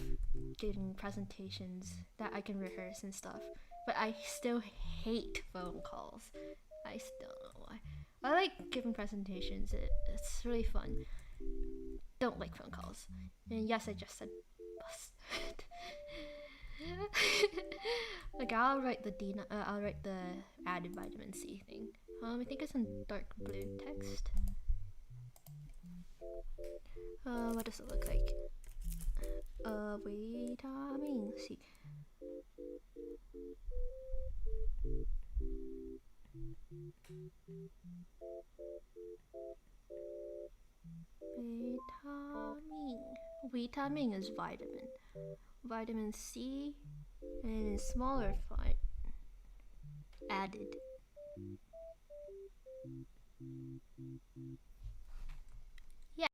S1: giving presentations that I can rehearse and stuff, but I still hate phone calls. I still don't know why. I like giving presentations. It's really fun. Don't like phone calls. And yes, I just said bus. Like I'll write I'll write the added vitamin C thing. I think it's in dark blue text. What does it look like? Vitamin C. Vitamin is vitamin. Vitamin C and in smaller font. Added. Yeah,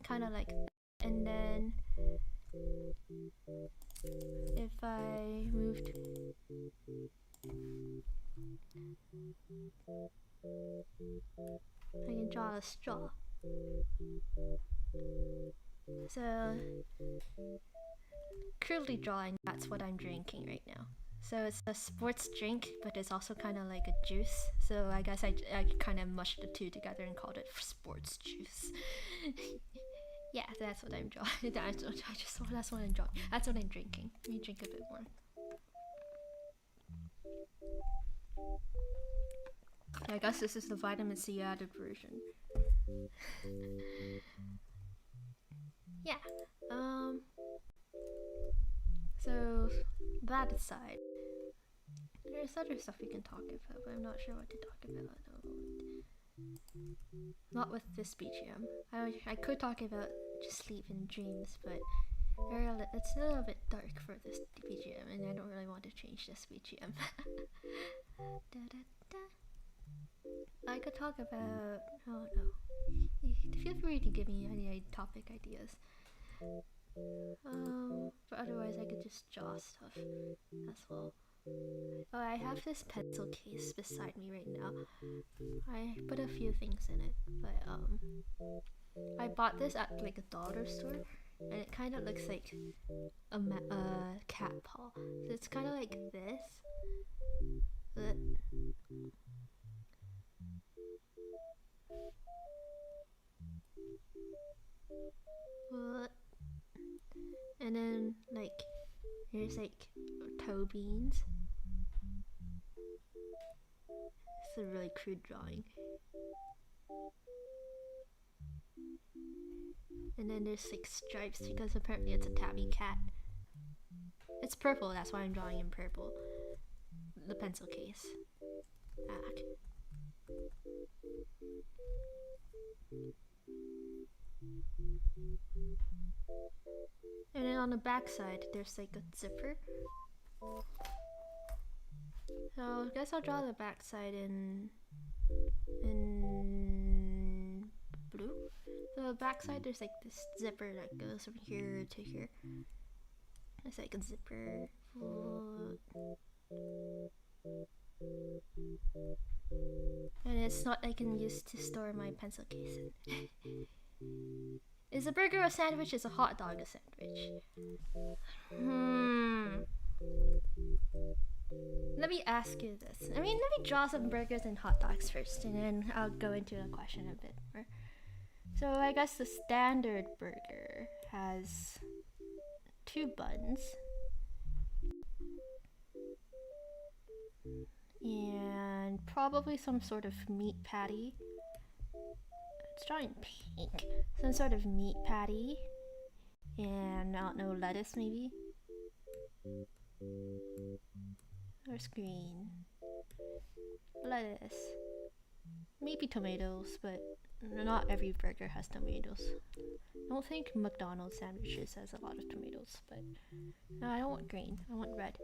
S1: kind of like that. And then if I moved I can draw a straw. So crudely drawing, that's what I'm drinking right now. So it's a sports drink, but it's also kind of like a juice. So I guess I kind of mushed the two together and called it sports juice. Yeah, that's what I'm drawing. That's what I'm drawing. That's what I'm drinking. Let me drink a bit more. I guess this is the vitamin C added version. Yeah. So that aside, there's other stuff we can talk about, but I'm not sure what to talk about at the moment. Not with this BGM. I could talk about just sleep and dreams, but it's a little bit dark for this BGM, and I don't really want to change this BGM. Da, da, da. I could talk about, I don't know. Feel free to give me any topic ideas. But otherwise I could just draw stuff as well. Oh, I have this pencil case beside me right now. I put a few things in it, but I bought this at like a dollar store, and it kind of looks like a cat paw. So it's kind of like this. And then like here's like toe beans. It's a really crude drawing. And then there's like stripes because apparently it's a tabby cat. It's purple, that's why I'm drawing in purple. The pencil case. Back. And then on the back side, there's like a zipper. So I guess I'll draw the back side in blue. So the back side, there's like this zipper that goes from here to here. It's like a zipper. And it's not I can use to store my pencil case in. Is a burger a sandwich? Is a hot dog a sandwich? Let me ask you this. Let me draw some burgers and hot dogs first, and then I'll go into the question a bit more. So I guess the standard burger has 2 buns and probably some sort of meat patty. It's drawing pink. Some sort of meat patty and I don't know, lettuce maybe? There's green. Lettuce. Maybe tomatoes, but not every burger has tomatoes. I don't think McDonald's sandwiches has a lot of tomatoes, but no, I don't want green. I want red.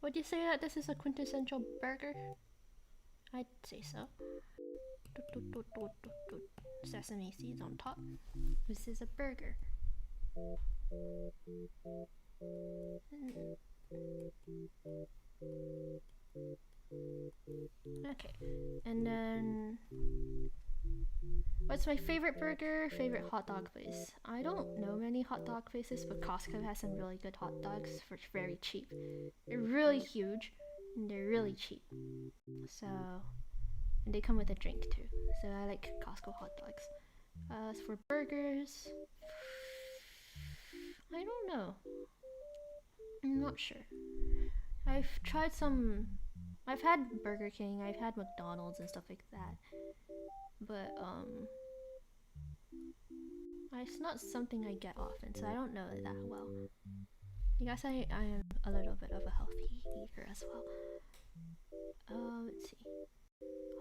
S1: Would you say that this is a quintessential burger? I'd say so. Sesame seeds on top. This is a burger. Okay, and then what's my favorite burger? Favorite hot dog place? I don't know many hot dog places, but Costco has some really good hot dogs for very cheap. They're really huge and they're really cheap. So, and they come with a drink too. So I like Costco hot dogs. As for burgers, I don't know. I'm not sure. I've tried some. I've had Burger King, I've had McDonald's and stuff like that. But it's not something I get often, so I don't know it that well. I guess I am a little bit of a healthy eater as well. Let's see.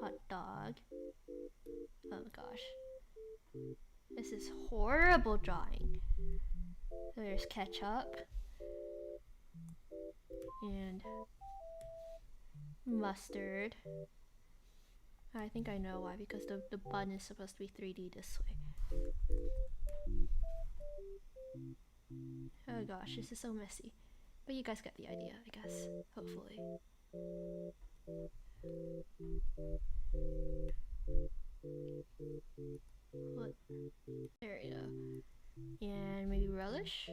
S1: Hot dog. Oh gosh. This is horrible drawing. So there's ketchup. And mustard. I think I know why, because the bun is supposed to be 3D this way. Oh gosh, this is so messy. But you guys get the idea, I guess. Hopefully. What? There we go. And maybe relish?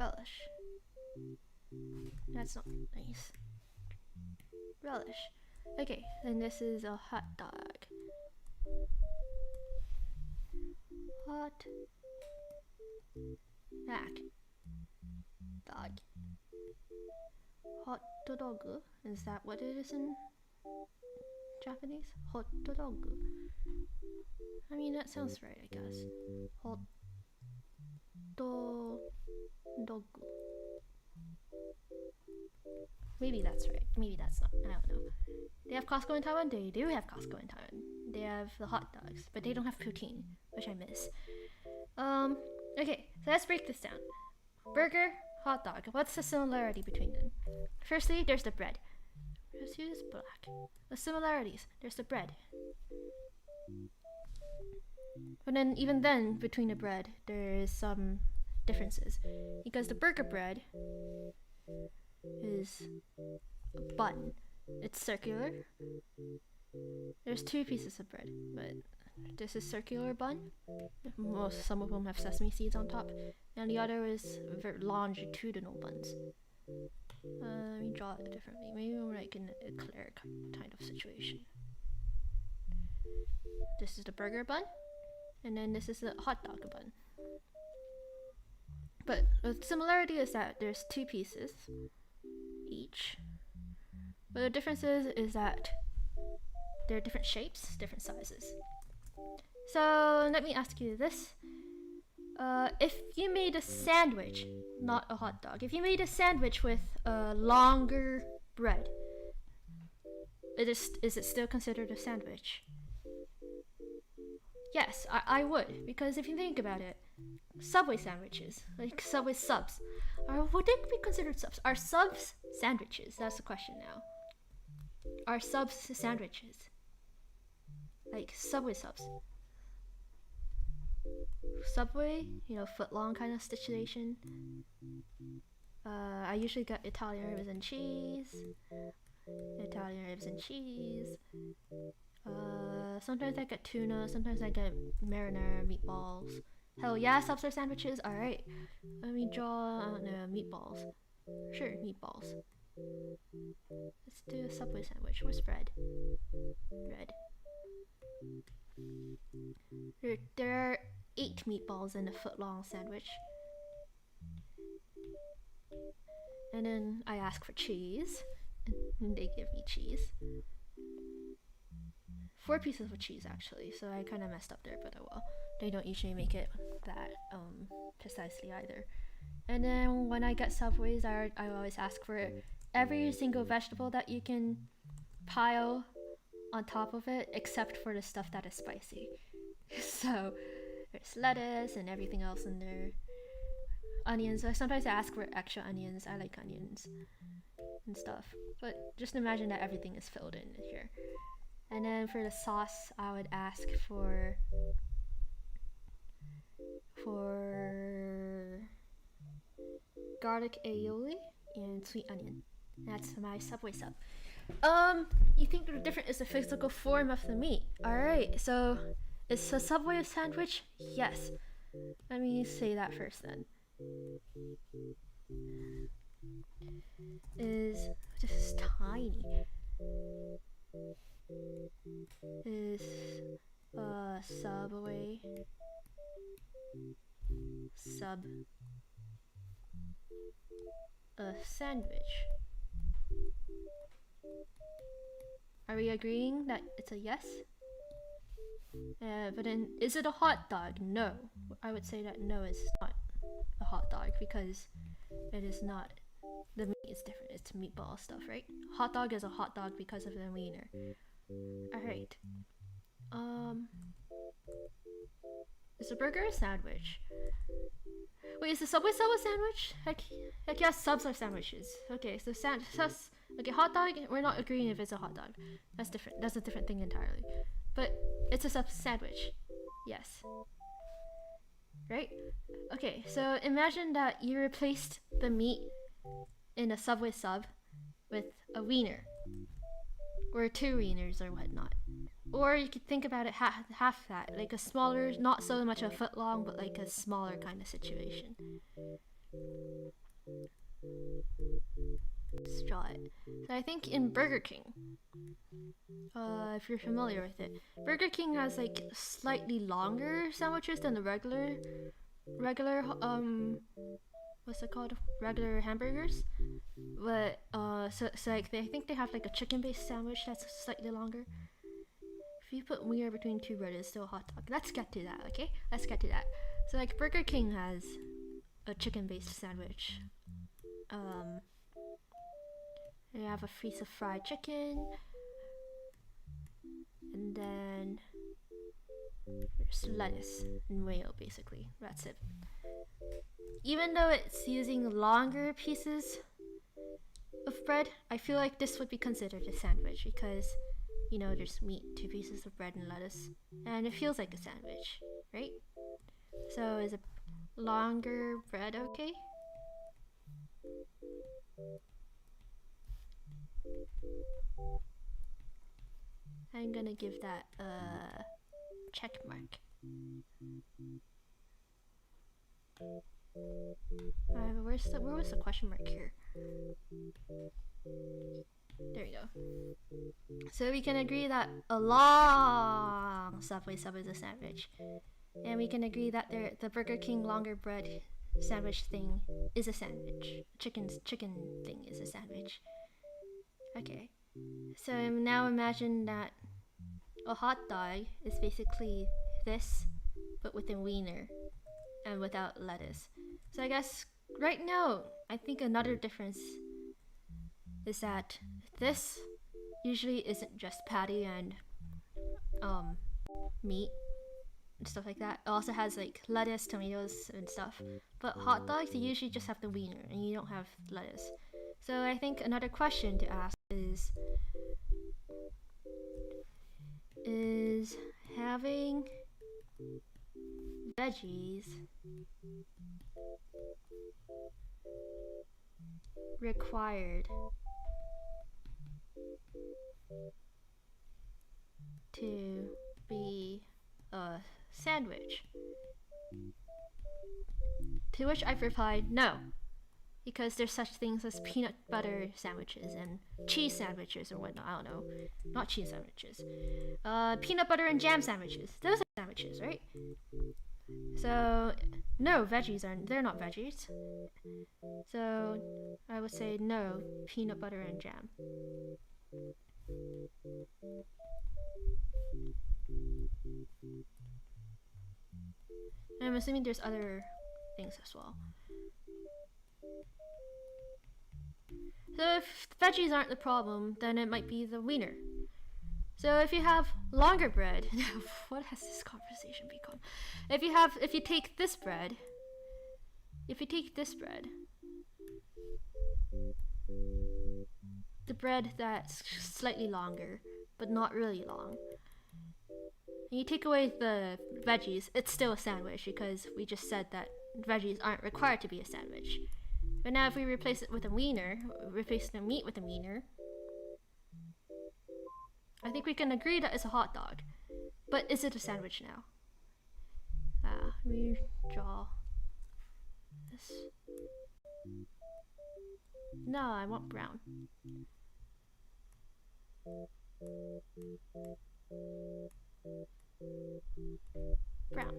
S1: Relish. That's not nice. Relish. Okay, then this is a hot dog. Hot dog. Hot dog. Is that what it is in Japanese? Hot dog. I mean, that sounds right, I guess. Hot dog. Maybe that's right. Maybe that's not. I don't know. They have Costco in Taiwan? They do have Costco in Taiwan. They have the hot dogs, but they don't have poutine, which I miss. Okay, so let's break this down. Burger, hot dog. What's the similarity between them? Firstly, there's the bread. Let's use black. The similarities. There's the bread. But then, even then, between the bread, there is some differences. Because the burger bread is a bun. It's circular. There's two pieces of bread, but this is circular bun. Some of them have sesame seeds on top, and the other is longitudinal buns. Let me draw it differently. Maybe we're like in a clear kind of situation. This is the burger bun, and then this is the hot dog bun. But the similarity is that there's two pieces each. But the difference is that they're different shapes, different sizes. So let me ask you this. If you made a sandwich, not a hot dog, if you made a sandwich with a longer bread, is it still considered a sandwich? Yes, I would, because if you think about it, Subway sandwiches, like Subway subs, would they be considered subs? Are subs sandwiches? That's the question now. Are subs sandwiches? Like Subway subs. Subway, foot-long kind of situation. I usually get Italian ribs and cheese. Sometimes I get tuna, sometimes I get marinara meatballs. Hell yeah, subs are sandwiches. Alright. Let me draw meatballs. Sure, meatballs. Let's do a Subway sandwich. Where's bread? Bread. There are 8 meatballs in a foot-long sandwich. And then I ask for cheese, and they give me cheese. 4 pieces of cheese actually, so I kind of messed up there, but oh well. They don't usually make it that precisely either. And then when I get Subways, I always ask for every single vegetable that you can pile on top of it, except for the stuff that is spicy. So there's lettuce and everything else in there. Onions. I sometimes ask for extra onions. I like onions and stuff. But just imagine that everything is filled in here. And then for the sauce, I would ask for garlic aioli and sweet onion. That's my Subway sub. You think the different is the physical form of the meat. Alright, so is a Subway a sandwich? Yes. Let me say that first then. Is just tiny. Is a Subway sub a sandwich? Are we agreeing that it's a yes? But then, is it a hot dog? No. I would say that no, it's not a hot dog because it is not. The meat is different. It's meatball stuff, right? Hot dog is a hot dog because of the wiener. Alright. Is a burger a sandwich? Wait, is the Subway sub a sandwich? Heck yes, subs are sandwiches. Okay, so okay, hot dog, we're not agreeing if it's a hot dog. That's different. That's a different thing entirely. But it's a sub sandwich. Yes. Right? Okay, so imagine that you replaced the meat in a Subway sub with a wiener. Or 2 wieners or whatnot. Or you could think about it half that, like a smaller, not so much a foot long, but like a smaller kind of situation. Let's draw it. So I think in Burger King, if you're familiar with it, Burger King has like slightly longer sandwiches than the regular, what's it called? Regular hamburgers. But so like I think they have like a chicken-based sandwich that's slightly longer. If you put wiener between 2 bread, it's still a hot dog. Let's get to that, okay? Let's get to that. So like Burger King has a chicken-based sandwich. They have a piece of fried chicken, and then there's lettuce and mayo, basically. That's it. Even though it's using longer pieces of bread, I feel like this would be considered a sandwich because, you know, there's meat, 2 pieces of bread and lettuce, and it feels like a sandwich, right? So is a longer bread okay? I'm gonna give that a check mark. Where was the question mark here? There we go. So we can agree that a long Subway sub is a sandwich. And we can agree that the Burger King longer bread sandwich thing is a sandwich. Chicken thing is a sandwich. Okay. So now imagine that a hot dog is basically this, but with a wiener and without lettuce. So I guess right now, I think another difference is that this usually isn't just patty and meat and stuff like that. It also has like lettuce, tomatoes, and stuff. But hot dogs, you usually just have the wiener and you don't have lettuce. So I think another question to ask is having veggies required to be a sandwich? To which I've replied, no, because there's such things as peanut butter sandwiches and cheese sandwiches or whatnot. I don't know, not cheese sandwiches. Peanut butter and jam sandwiches. Those are sandwiches, right? So no, they're not veggies. So I would say no, peanut butter and jam. And I'm assuming there's other things as well. So if veggies aren't the problem, then it might be the wiener. So if you have longer bread, what has this conversation become? If you take this bread, the bread that's slightly longer, but not really long. And you take away the veggies, it's still a sandwich because we just said that veggies aren't required to be a sandwich. But now if we replace it with a wiener, replace the meat with a wiener, I think we can agree that it's a hot dog. But is it a sandwich now? Let me draw this. No, I want brown. Brown.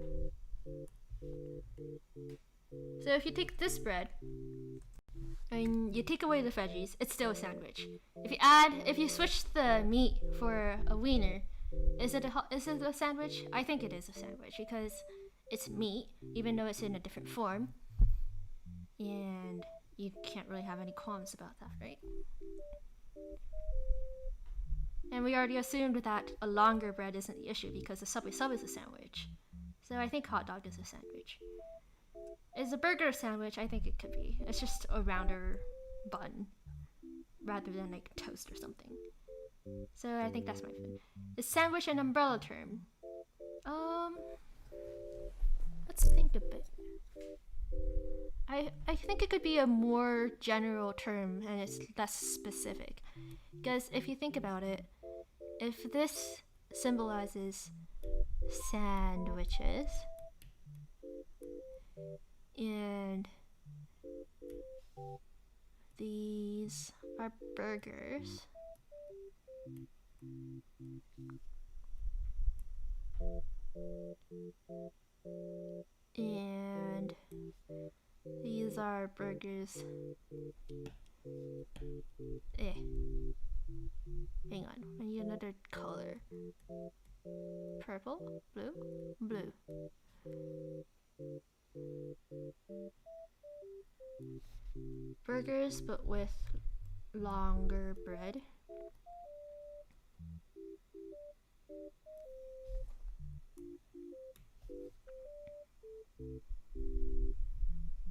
S1: So if you take this bread and you take away the veggies, it's still a sandwich. If you switch the meat for a wiener, is it a sandwich? I think it is a sandwich because it's meat, even though it's in a different form. And you can't really have any qualms about that, right? And we already assumed that a longer bread isn't the issue because the Subway sub is a sandwich. So I think hot dog is a sandwich. Is a burger a sandwich? I think it could be. It's just a rounder bun rather than like toast or something. So I think that's my food. Is sandwich an umbrella term? Let's think a bit. I think it could be a more general term and it's less specific. Because if you think about it, if this symbolizes sandwiches and these are burgers, and these are burgers. Hang on, I need another color. Purple? Blue? Blue. Burgers, but with longer bread.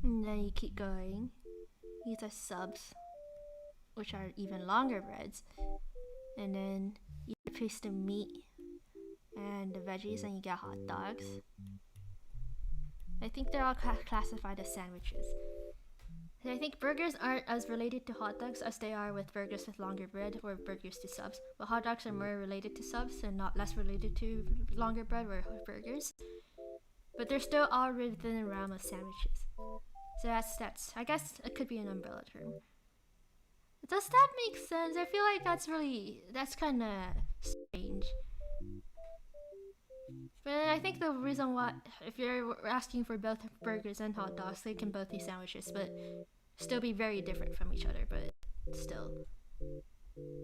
S1: And then you keep going. These are subs, which are even longer breads. And then you replace the meat and the veggies and you get hot dogs. I think they're all classified as sandwiches. I think burgers aren't as related to hot dogs as they are with burgers with longer bread or burgers to subs. But hot dogs are more related to subs and not less related to longer bread or burgers. But they're still all within the realm of sandwiches. So that's I guess it could be an umbrella term. Does that make sense? I feel like that's kind of strange. But I think the reason why, if you're asking for both burgers and hot dogs, they can both be sandwiches, but still be very different from each other, but still.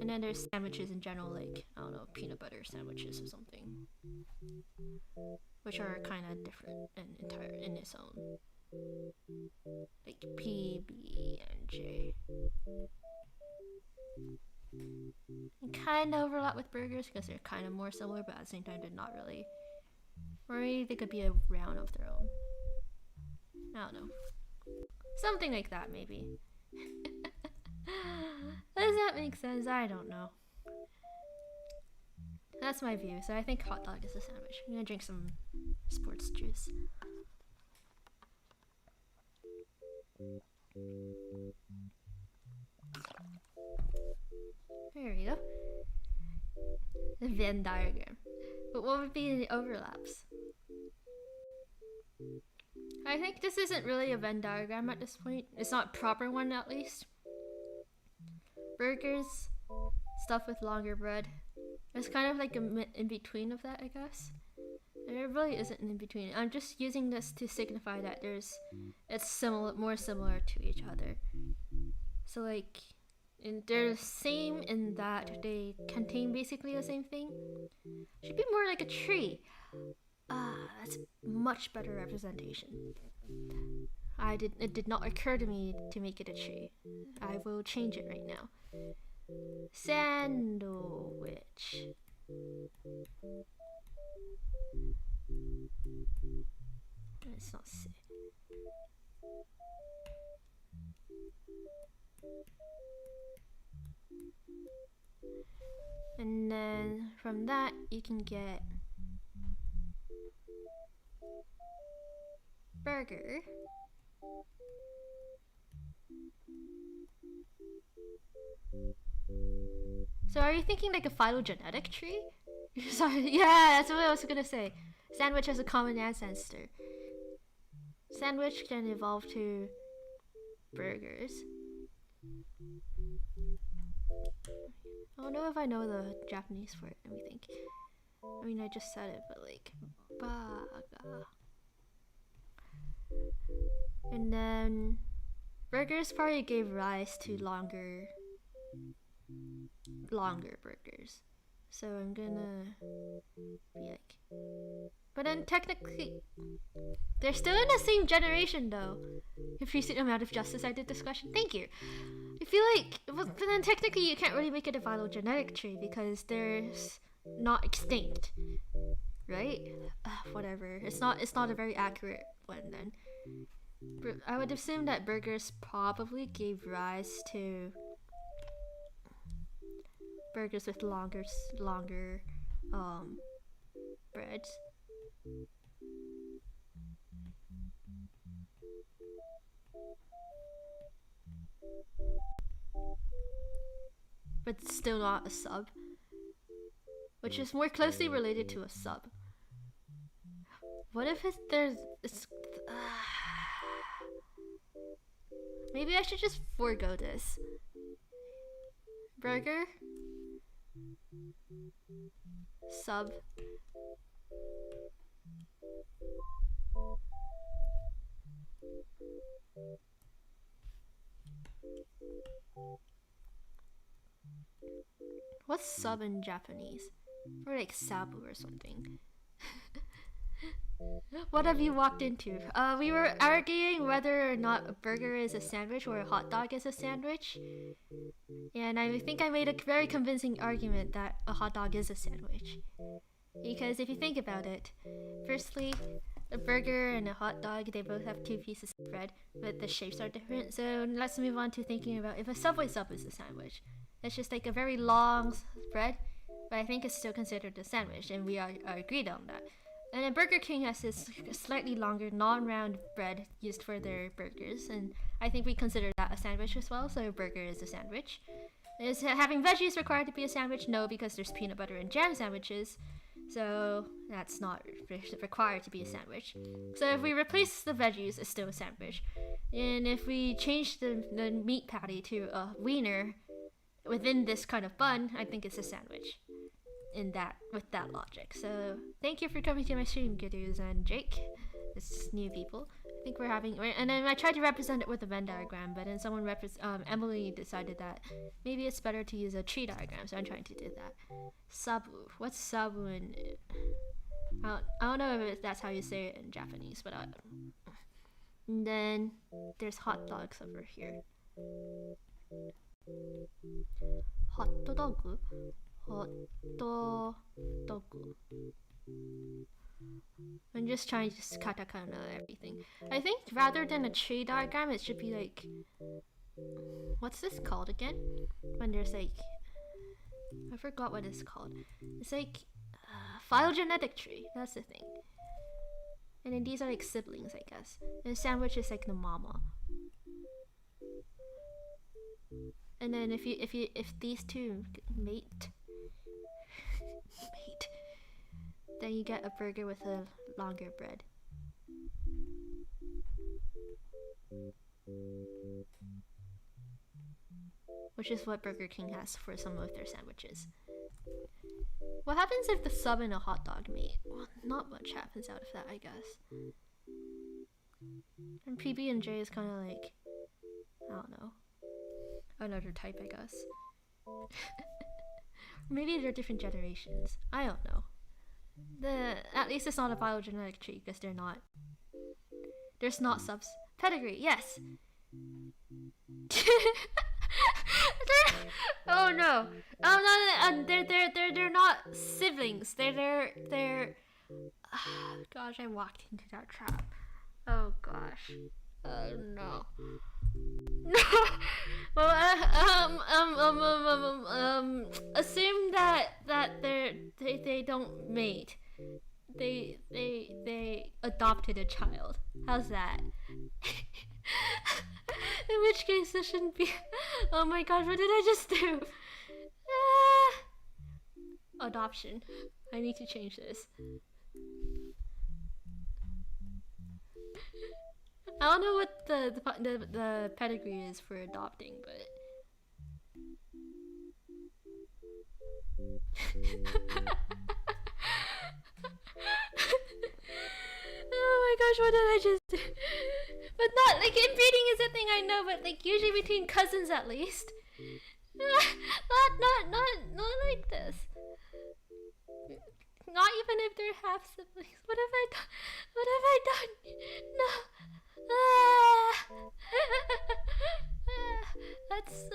S1: And then there's sandwiches in general, like, I don't know, peanut butter sandwiches or something. Which are kind of different and entire in its own. Like P, B, and J. Kind of overlap with burgers because they're kind of more similar, but at the same time they're not really. Or maybe they could be a round of their own. I don't know. Something like that, maybe. Does that make sense? I don't know. That's my view. So I think hot dog is a sandwich. I'm gonna drink some sports juice. There we go. The Venn diagram. But what would be the overlaps? I think this isn't really a Venn diagram at this point. It's not a proper one, at least. Burgers, stuff with longer bread. It's kind of like a in-between of that, I guess. There really isn't an in-between. I'm just using this to signify that it's similar, more similar to each other. So like, they're the same in that they contain basically the same thing. Should be more like a tree. That's much better representation. It did not occur to me to make it a tree. I will change it right now. Sandwich. It's not sick. And then from that you can get burger. So are you thinking like a phylogenetic tree? Sorry, yeah, that's what I was gonna say. Sandwich has a common ancestor. Sandwich can evolve to burgers. I don't know if I know the Japanese for it. Let me think. I mean, I just said it, but like, baga. And then burgers probably gave rise to longer burgers. So I'm gonna be like, but then technically they're still in the same generation though. Appreciate the amount of justice I did this question. Thank you. I feel like, but then technically you can't really make it a phylogenetic tree because there's not extinct, right? Whatever. It's not a very accurate one then. I would assume that burgers probably gave rise to burgers with longer breads. But still not a sub, which is more closely related to a sub. What if maybe I should just forego this. Burger, sub, what's sub in Japanese? Or like sabu or something. What have you walked into? We were arguing whether or not a burger is a sandwich or a hot dog is a sandwich. And I think I made a very convincing argument that a hot dog is a sandwich. Because if you think about it, firstly, a burger and a hot dog, they both have 2 pieces of bread, but the shapes are different. So let's move on to thinking about if a Subway sub is a sandwich. It's just like a very long bread, but I think it's still considered a sandwich, and we are agreed on that. And then Burger King has this slightly longer, non-round bread used for their burgers, and I think we consider that a sandwich as well, so a burger is a sandwich. Is having veggies required to be a sandwich? No, because there's peanut butter and jam sandwiches, so that's not required to be a sandwich. So if we replace the veggies, it's still a sandwich. And if we change the meat patty to a wiener within this kind of bun, I think it's a sandwich. With that logic. So thank you for coming to my stream, Gidus and Jake. It's new people. I think we're having, and then I tried to represent it with a Venn diagram, but then Emily decided that maybe it's better to use a tree diagram, so I'm trying to do that. Sabu. What's sabu in? I don't know if that's how you say it in Japanese, but and then there's hot dogs over here. Hot dog. Hot dog. I'm just trying to katakana everything. I think rather than a tree diagram, it should be like, what's this called again? When there's like, I forgot what it's called. It's like phylogenetic tree. That's the thing. And then these are like siblings, I guess. And the sandwich is like the mama. And then if these two mate, then you get a burger with a longer bread. Which is what Burger King has for some of their sandwiches. What happens if the sub and a hot dog mate? Well, not much happens out of that, I guess. And PB&J is kind of like, I don't know, another type, I guess. Maybe they're different generations. I don't know. At least it's not a phylogenetic tree because there's not subs. Pedigree, yes. Oh no. They're not siblings. They're gosh, I walked into that trap. Oh gosh. Oh no. No. Well, assume that that they don't mate. They adopted a child. How's that? In which case this shouldn't be. Oh my god, what did I just do? Adoption. I need to change this. I don't know what the pedigree is for adopting, but. Oh my gosh, what did I just do? But not like inbreeding is a thing I know, but like usually between cousins at least. Not like this. Not even if they're half siblings. What have I done? What have I done? No. Let's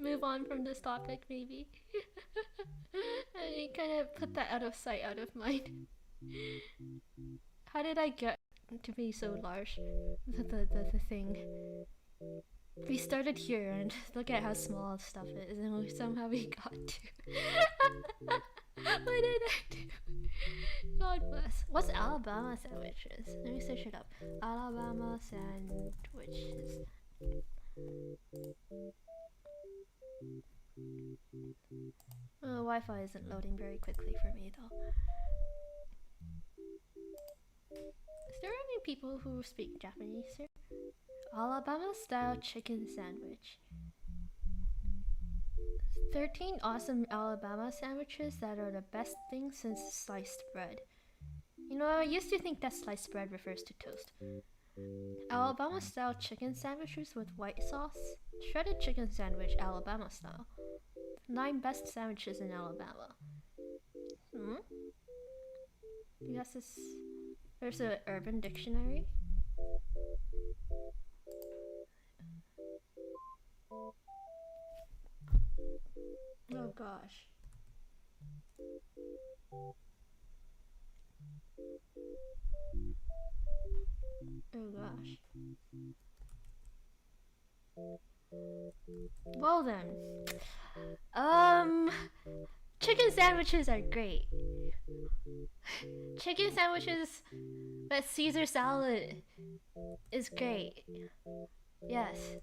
S1: move on from this topic maybe. I kind of put that out of sight, out of mind. How did I get to be so large? The thing. We started here and look at how small stuff is, and somehow we got to. What did I do? God bless. What's Alabama sandwiches? Let me search it up. Alabama sandwiches. Wi-Fi isn't loading very quickly for me though. Is there any people who speak Japanese here? Alabama style chicken sandwich. 13 awesome Alabama sandwiches that are the best thing since sliced bread. You know, I used to think that sliced bread refers to toast. Alabama style chicken sandwiches with white sauce. Shredded chicken sandwich Alabama style. 9 best sandwiches in Alabama. I guess there's an Urban Dictionary. Oh gosh. Oh gosh. Well then. Chicken sandwiches are great. Chicken sandwiches with Caesar salad is great. Yes.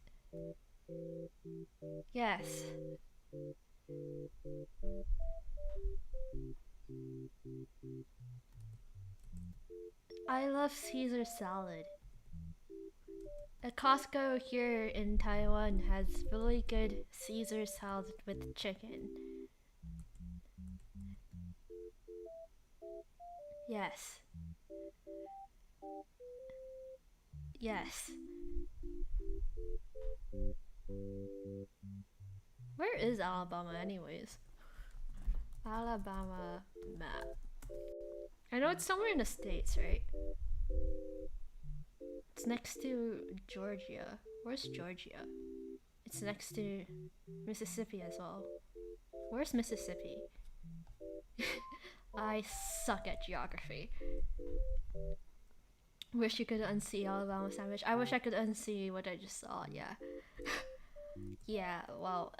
S1: Yes. I love Caesar salad. A Costco here in Taiwan has really good Caesar salad with chicken. Yes. Yes. Where is Alabama anyways? Alabama map. I know it's somewhere in the States, right? It's next to Georgia. Where's Georgia? It's next to Mississippi as well. Where's Mississippi? I suck at geography. Wish you could unsee Alabama sandwich. I wish I could unsee what I just saw, yeah. Yeah, well,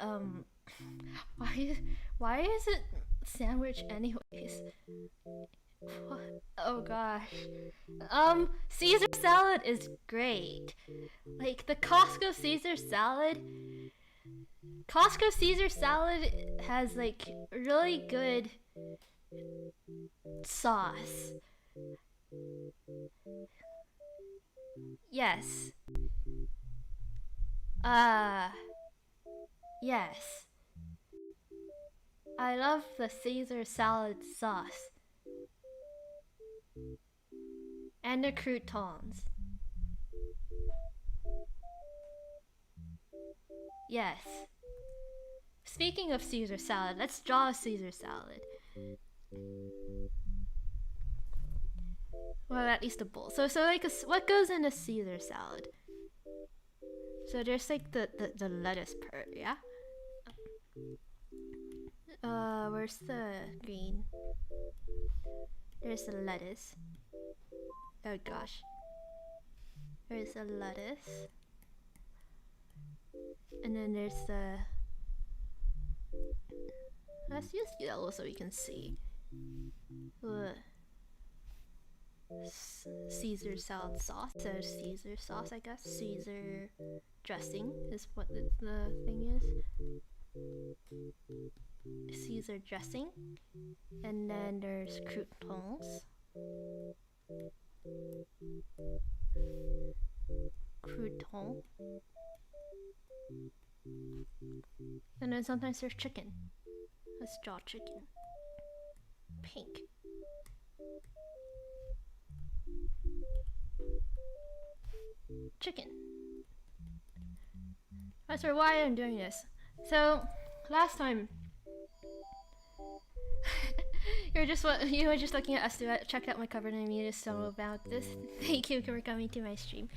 S1: why is it sandwich anyways? What? Oh gosh. Caesar salad is great. Like the Costco Caesar salad has like really good sauce. Yes. Yes. I love the Caesar salad sauce. And the croutons. Yes. Speaking of Caesar salad, let's draw a Caesar salad. Well, at least a bowl. So like, what goes in a Caesar salad? So there's like the lettuce part, yeah? Where's the green? There's the lettuce. Oh gosh. There's the lettuce. And then there's the... Let's use yellow so we can see. Caesar salad sauce. So Caesar sauce, I guess. Caesar dressing is what the thing is. Caesar dressing. And then there's croutons. Crouton. And then sometimes there's chicken. Let's draw chicken. Pink. Chicken. That's why I'm doing this. So, last time you were just looking at us to check out my cover and I made a song about this. Thank you for coming to my stream.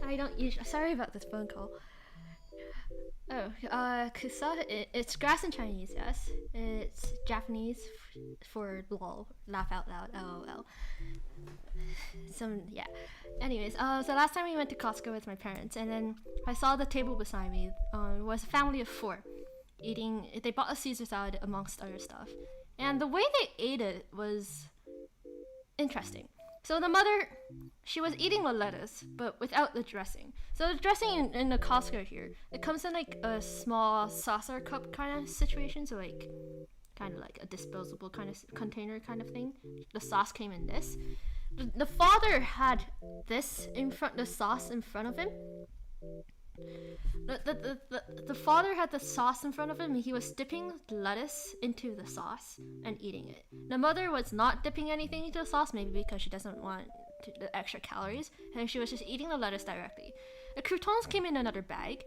S1: I don't usually. Sorry about this phone call. Oh, kusa. It's grass in Chinese, yes. It's Japanese for lol, laugh out loud, lol. Yeah. Anyways, so last time we went to Costco with my parents, and then I saw the table beside me. Was a family of 4 eating. They bought a Caesar salad amongst other stuff, and the way they ate it was interesting. So the mother, she was eating the lettuce, but without the dressing. So the dressing in the Costco here, it comes in like a small saucer cup kind of situation, so like kind of like a disposable kind of container kind of thing. The sauce came in this. The father had this the sauce in front of him. The father had the sauce in front of him and he was dipping lettuce into the sauce and eating it. The mother was not dipping anything into the sauce, maybe because she doesn't want the extra calories, and she was just eating the lettuce directly. The croutons came in another bag.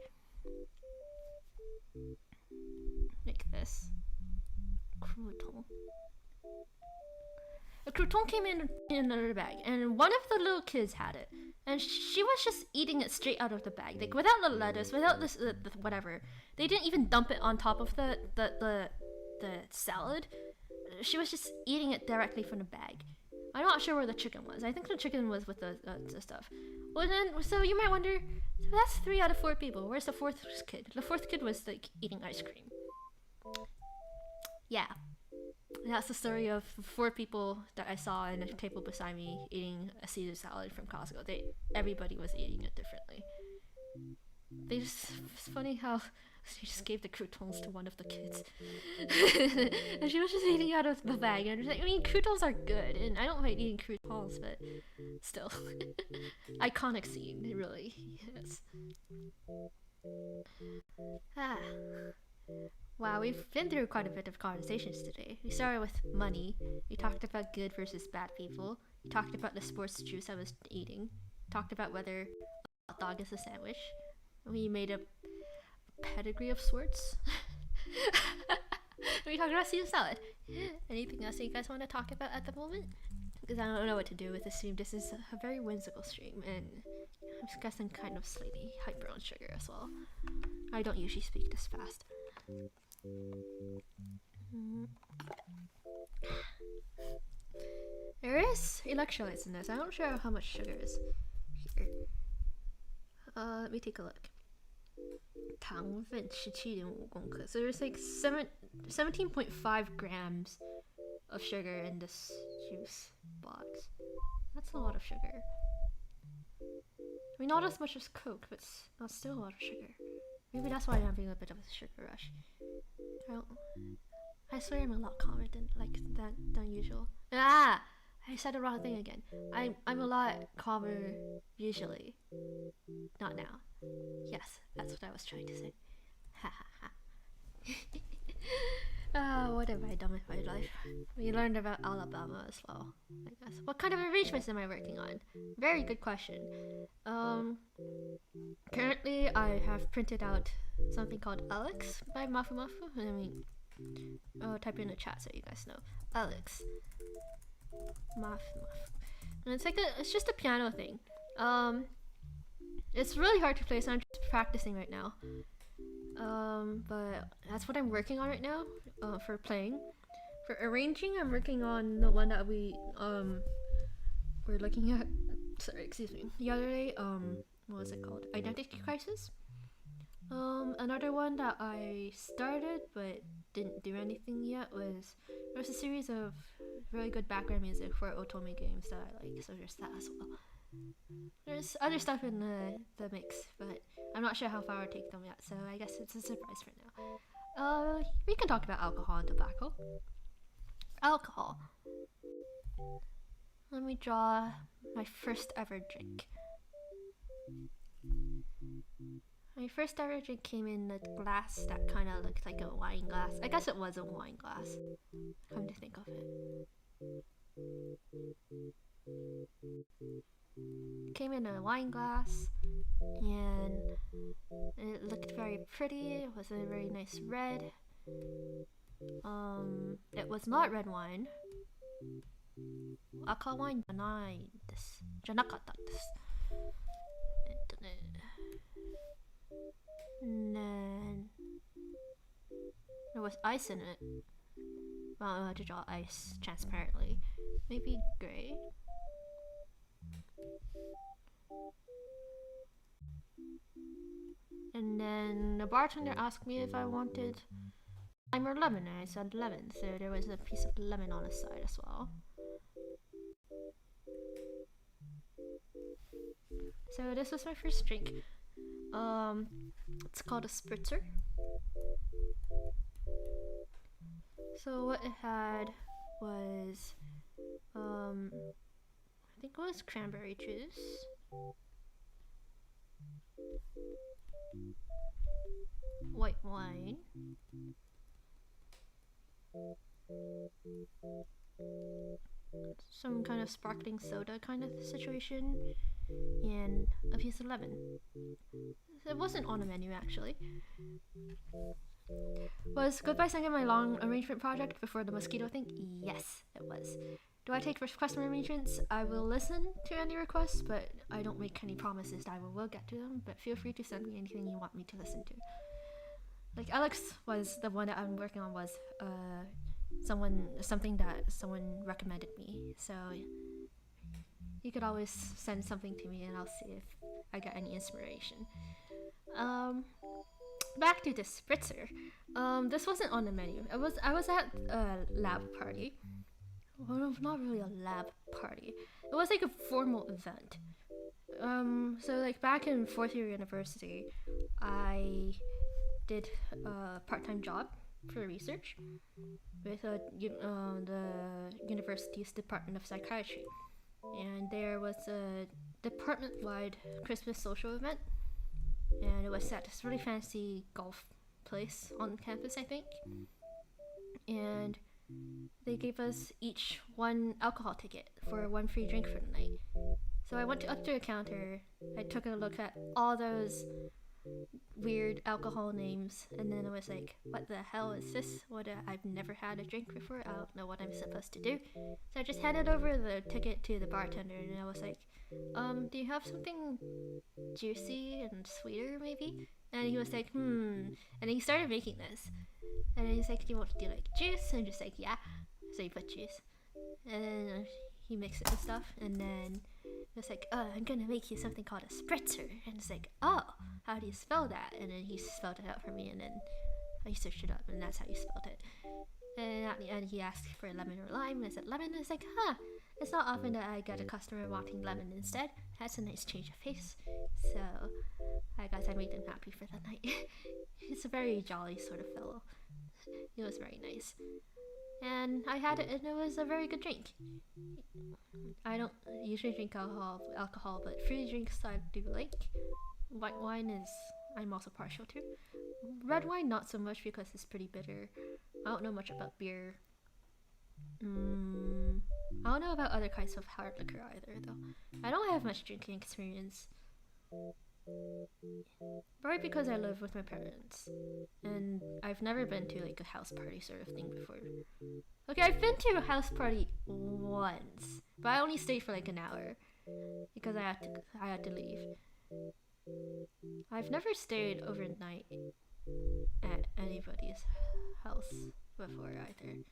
S1: Like this. Crouton. The crouton came in another bag, and one of the little kids had it, and she was just eating it straight out of the bag, like without the lettuce, without this whatever. They didn't even dump it on top of the salad. She was just eating it directly from the bag. I'm not sure where the chicken was. I think the chicken was with the stuff. Well then, so you might wonder, so that's 3 out of 4 people. Where's the 4th kid? The 4th kid was like eating ice cream. Yeah. And that's the story of 4 people that I saw in a table beside me eating a Caesar salad from Costco. Everybody was eating it differently. It's funny how she just gave the croutons to one of the kids. And she was just eating out of the bag. And I mean, croutons are good, and I don't mind eating croutons, but still. Iconic scene, really. Yes. Wow, we've been through quite a bit of conversations today. We started with money. We talked about good versus bad people. We talked about the sports juice I was eating. Talked about whether a hot dog is a sandwich. We made a pedigree of sorts. We talked about Caesar salad. Anything else that you guys want to talk about at the moment? Because I don't know what to do with this stream. This is a very whimsical stream, and I'm guessing kind of slightly hyper on sugar as well. I don't usually speak this fast. There is electrolytes in this. I'm not sure how much sugar is here. Let me take a look. 糖分17.5公克. So there's like 17.5 grams of sugar in this juice box. That's a lot of sugar. I mean, not as much as Coke, but not still a lot of sugar. Maybe that's why I'm having a bit of a sugar rush. I swear I'm a lot calmer than usual. Ah! I said the wrong thing again. I'm a lot calmer usually. Not now. Yes, that's what I was trying to say. Ha ha ha. What have I done with my life? We learned about Alabama as well, I guess. What kind of arrangements am I working on? Very good question. Currently I have printed out something called Alex by Mafu Mafu. I mean, type in the chat so you guys know. Alex. Mafu Mafu. And it's just a piano thing. It's really hard to play, so I'm just practicing right now. But that's what I'm working on right now, for playing. For arranging, I'm working on the one that we were looking at. Sorry, excuse me. The other day, what was it called? Identity Crisis. Another one that I started but didn't do anything yet was there was a series of really good background music for Otome games that I like, so there's that as well. There's other stuff in the mix, but I'm not sure how far I'll take them yet, so I guess it's a surprise for now. We can talk about alcohol and tobacco. Alcohol. Let me draw my first ever drink. My first ever drink came in a glass that kind of looked like a wine glass. I guess it was a wine glass, come to think of it. It came in a wine glass, and it looked very pretty. It was a very nice red. It was not red wine. 赤ワインじゃないです。じゃなかったです。And then there was ice in it. Well, I had to draw ice transparently. Maybe gray. And then the bartender asked me if I wanted lime or lemon, and I said lemon, so there was a piece of lemon on the side as well. So this was my first drink. It's called a spritzer. So what it had was, I think it was cranberry juice, white wine, some kind of sparkling soda kind of situation, and a piece of lemon. It wasn't on the menu actually. Was Goodbye Sangin my long arrangement project before the mosquito thing? Yes, it was. Do I take custom arrangements? I will listen to any requests, but I don't make any promises that I will get to them, but feel free to send me anything you want me to listen to. Like Alex was the one that I'm working on was something that someone recommended me, so you could always send something to me and I'll see if I get any inspiration. Back to the spritzer. This wasn't on the menu. I was at a lab party. Well, not really a lab party. It was like a formal event. So like back in fourth year university, I did a part-time job for research with the university's Department of Psychiatry, and there was a department-wide Christmas social event, and it was at this really fancy golf place on campus, I think, and they gave us each one alcohol ticket for one free drink for the night. So I went up to a counter, I took a look at all those weird alcohol names, and then I was like, what the hell is this? I've never had a drink before, I don't know what I'm supposed to do. So I just handed over the ticket to the bartender, and I was like, do you have something juicy and sweeter maybe? And he was like, and then he started making this, and then he's like, do you want to do like juice? And I'm just like, yeah. So he put juice, and then he mixed it and stuff, and then it's like, I'm gonna make you something called a spritzer. And it's like, oh, how do you spell that? And then he spelled it out for me, and then I searched it up, and that's how you spelled it. And at the end, he asked for lemon or lime, and I said lemon, and it's like, it's not often that I get a customer wanting lemon instead. That's a nice change of pace. So I guess I made him happy for the night. He's a very jolly sort of fellow. It was very nice. And I had it, and it was a very good drink. I don't usually drink alcohol, but fruity drinks I do like. White wine is I'm also partial to. Red wine not so much because it's pretty bitter. I don't know much about beer. I don't know about other kinds of hard liquor either, though. I don't have much drinking experience. Probably because I live with my parents, and I've never been to like a house party sort of thing before. Okay, I've been to a house party once, but I only stayed for like an hour because I had to leave. I've never stayed overnight at anybody's house before either.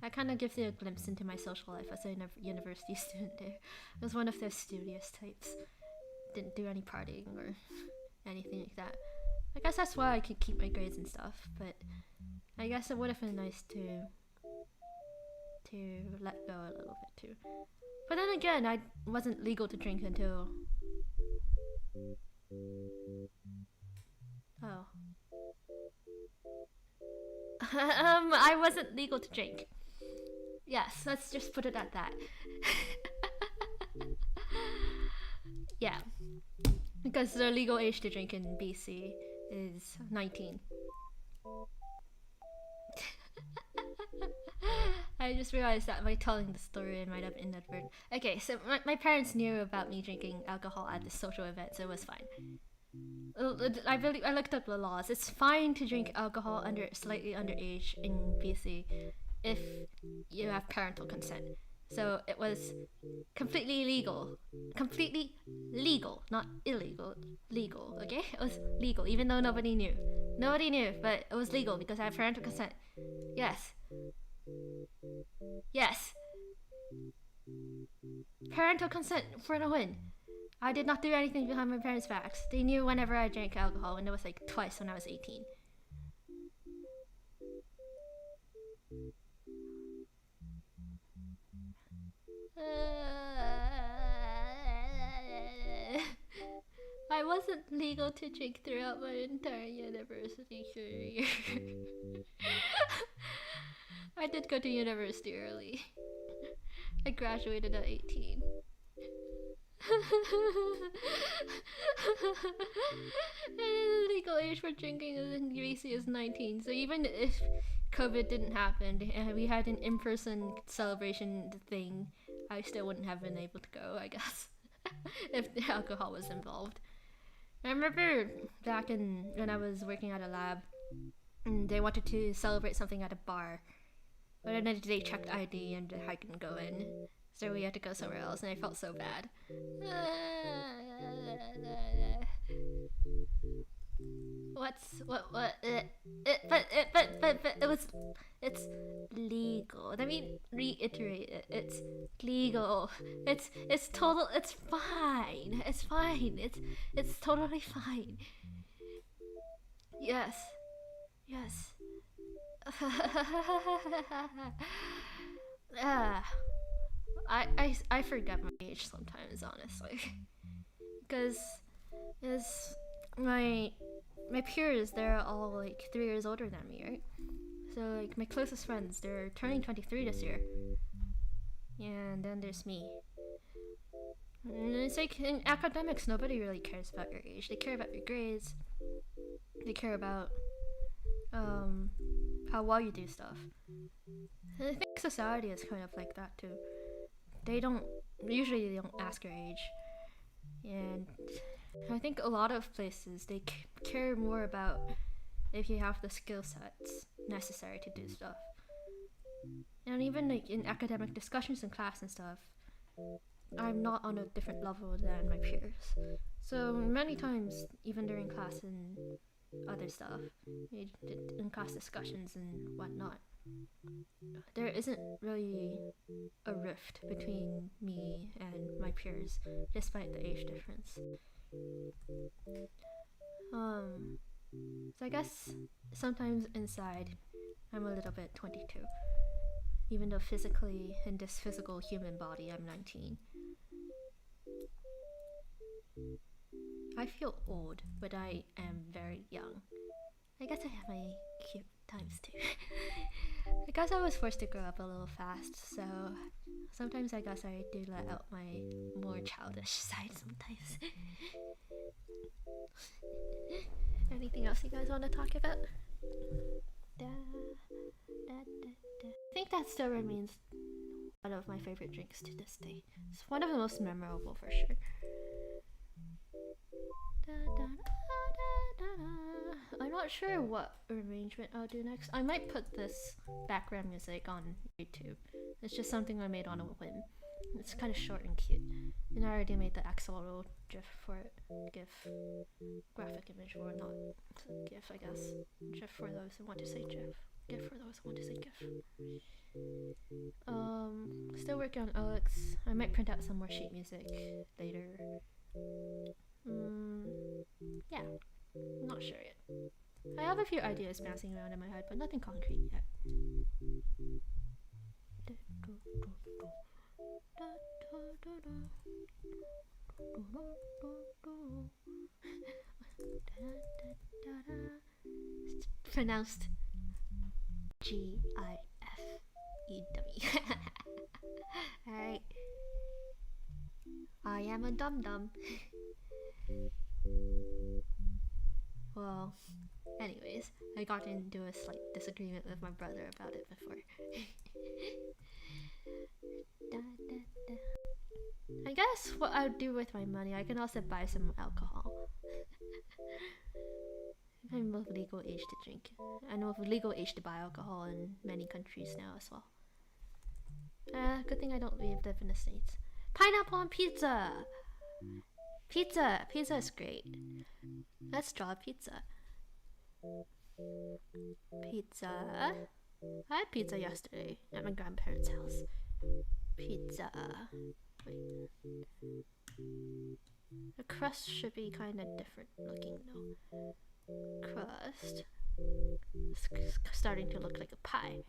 S1: That kind of gives you a glimpse into my social life as a university student there. I was one of those studious types. Didn't do any partying or anything like that. I guess that's why I could keep my grades and stuff, but I guess it would have been nice to let go a little bit too. But then again, I wasn't legal to drink until oh. I wasn't legal to drink. Yes, let's just put it at that. Yeah. Because the legal age to drink in BC is 19. I just realized that by telling the story I might have inadvertent. Okay, so my parents knew about me drinking alcohol at this social event, so it was fine. I looked up the laws. It's fine to drink alcohol slightly underage in BC if you have parental consent. So it was completely legal, not illegal, legal. Okay, it was legal, even though nobody knew. Nobody knew, but it was legal because I have parental consent. Yes. Yes. Parental consent for the win. I did not do anything behind my parents' backs. They knew whenever I drank alcohol, and it was like twice when I was 18. I wasn't legal to drink throughout my entire university career. I did go to university early. I graduated at 18. And legal age for drinking in BC is 19. So even if COVID didn't happen and we had an in-person celebration thing, I still wouldn't have been able to go, I guess, if the alcohol was involved. I remember back when I was working at a lab, they wanted to celebrate something at a bar, but then they checked ID and I couldn't go in, so we had to go somewhere else, and I felt so bad. But it's legal. Let me reiterate it. It's legal. It's total. It's fine. It's fine. It's totally fine. Yes. Yes. I forget my age sometimes, honestly, because my peers, they're all like 3 years older than me, right? So like my closest friends, they're turning 23 this year, and then there's me. And it's like in academics, nobody really cares about your age. They care about your grades. They care about how well you do stuff. And I think society is kind of like that too. They don't ask your age, and I think a lot of places they care more about if you have the skill sets necessary to do stuff. And even like in academic discussions in class and stuff, I'm not on a different level than my peers. So many times, even during class and other stuff, in class discussions and whatnot, there isn't really a rift between me and my peers, despite the age difference. So I guess sometimes inside, I'm a little bit 22, even though physically, in this physical human body, I'm 19. I feel old, but I am very young. I guess I have my cute times too. I guess I was forced to grow up a little fast, so sometimes I guess I do let out my more childish side sometimes. Anything else you guys want to talk about? I think that still remains one of my favorite drinks to this day. It's one of the most memorable for sure. I'm not sure what arrangement I'll do next. I might put this background music on YouTube. It's just something I made on a whim. It's kind of short and cute. And I already made the Axolotl GIF for it. GIF. Graphic image or not. GIF, I guess. GIF for those who want to say GIF. GIF for those who want to say GIF. Still working on Alex. I might print out some more sheet music later. Yeah. I'm not sure yet. I have a few ideas bouncing around in my head, but nothing concrete yet. It's pronounced Gifew. Alright. I am a dum-dum. Well, anyways, I got into a slight disagreement with my brother about it before. I guess what I would do with my money, I can also buy some alcohol. I'm of legal age to drink. I know of legal age to buy alcohol in many countries now as well. Good thing I don't live in the States. Pineapple on pizza! Pizza! Pizza is great. Let's draw pizza. Pizza. I had pizza yesterday at my grandparents' house. Pizza. Wait. The crust should be kind of different looking though. Crust. It's starting to look like a pie.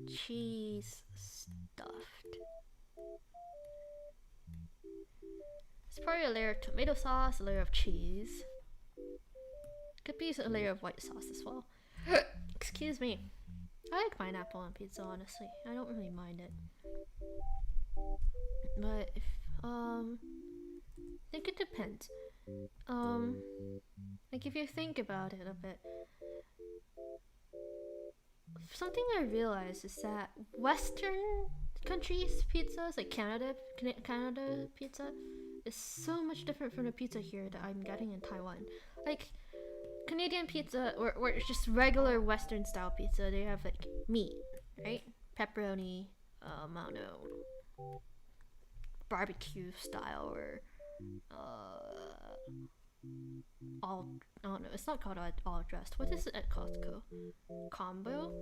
S1: Cheese stuffed. It's probably a layer of tomato sauce, a layer of cheese. Could be a layer of white sauce as well. Excuse me. I like pineapple on pizza, honestly. I don't really mind it. But if, I think it depends. Like if you think about it a bit, something I realized is that Western countries' pizzas, like Canada pizza, is so much different from the pizza here that I'm getting in Taiwan. Like Canadian pizza, or just regular Western style pizza, they have like meat, right? Pepperoni, I don't know, barbecue style, or all, I don't know, it's not called all dressed. What is it at Costco? Combo?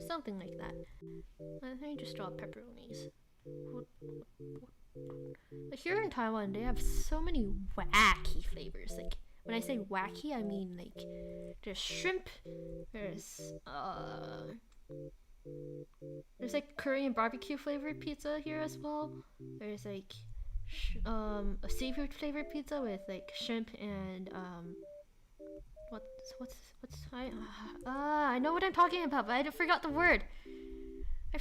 S1: Something like that. Let me just draw pepperonis. But here in Taiwan, they have so many wacky flavors. Like, when I say wacky, I mean like, there's shrimp, there's like Korean barbecue flavored pizza here as well. There's like a seafood flavored pizza with like shrimp and I know what I'm talking about, but I forgot the word.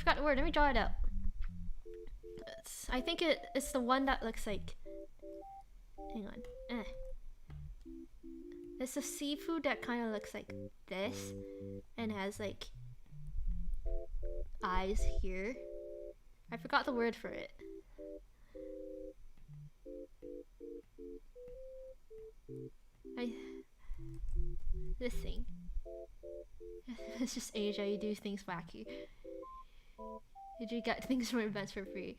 S1: Let me draw it out. I think it's the one that looks like, hang on. It's a seafood that kind of looks like this and has like eyes here. I forgot the word for it. This thing. It's just Asia, you do things wacky. Did you get things from events for free?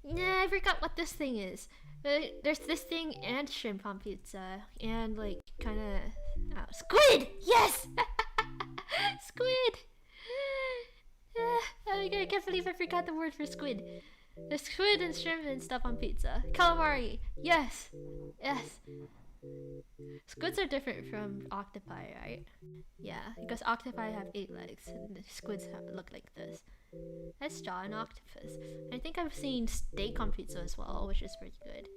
S1: Nah, I forgot what this thing is. There's this thing and shrimp on pizza, and like kind of squid. Yes, squid. I can't believe I forgot the word for squid. There's squid and shrimp and stuff on pizza. Calamari. Yes, yes. Squids are different from octopi, right? Yeah, because octopi have 8 legs, and the squids look like this. Let's draw an octopus. I think I've seen steak on pizza as well, which is pretty good.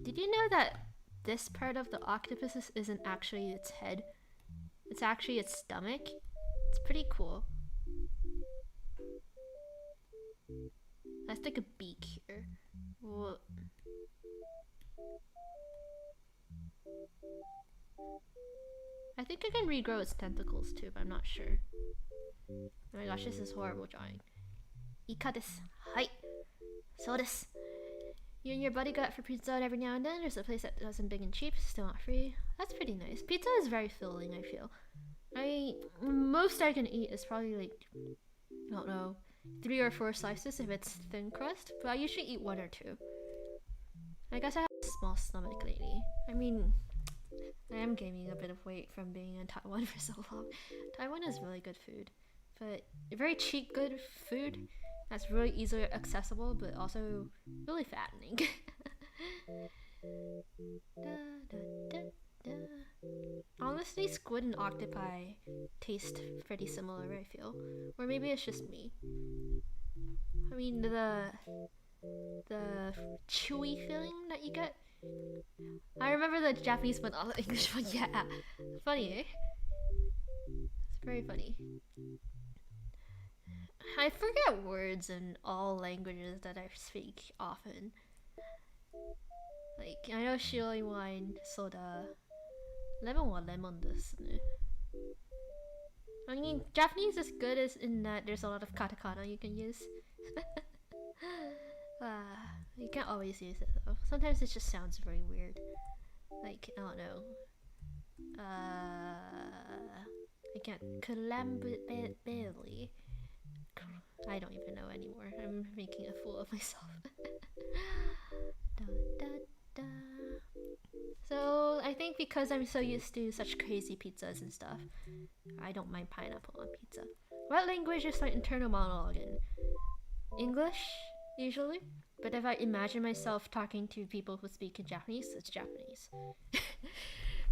S1: Did you know that this part of the octopus isn't actually its head? It's actually its stomach? It's pretty cool. That's like a beak here. Whoa. I think I can regrow its tentacles too, but I'm not sure. Oh my gosh, this is horrible drawing. Ika desu. Hai. So desu. You and your buddy go out for pizza every now and then. There's a place that does them big and cheap, still not free. That's pretty nice. Pizza is very filling, I feel. Most I can eat is probably like, I don't know, 3 or 4 slices if it's thin crust, but I usually eat 1 or 2. I guess I have a small stomach lately. I mean, I am gaining a bit of weight from being in Taiwan for so long. Taiwan is really good food, but very cheap good food. that's really easily accessible, but also really fattening. Da, da, da, da. Honestly, squid and octopi taste pretty similar, I feel. Or maybe it's just me. I mean, the chewy feeling that you get. I remember the Japanese one, not the English one. Yeah, funny, eh? It's very funny. I forget words in all languages that I speak often. Like, I know Shirley wine, soda, lemon wa lemon desu ne. I mean, Japanese is good as in that there's a lot of katakana you can use. You can't always use it though. Sometimes it just sounds very weird. Like, I don't know. I can't. Barely. I don't even know anymore. I'm making a fool of myself. Da, da, da. So I think because I'm so used to such crazy pizzas and stuff, I don't mind pineapple on pizza. What language is my internal monologue in? English, usually. But if I imagine myself talking to people who speak in Japanese, it's Japanese.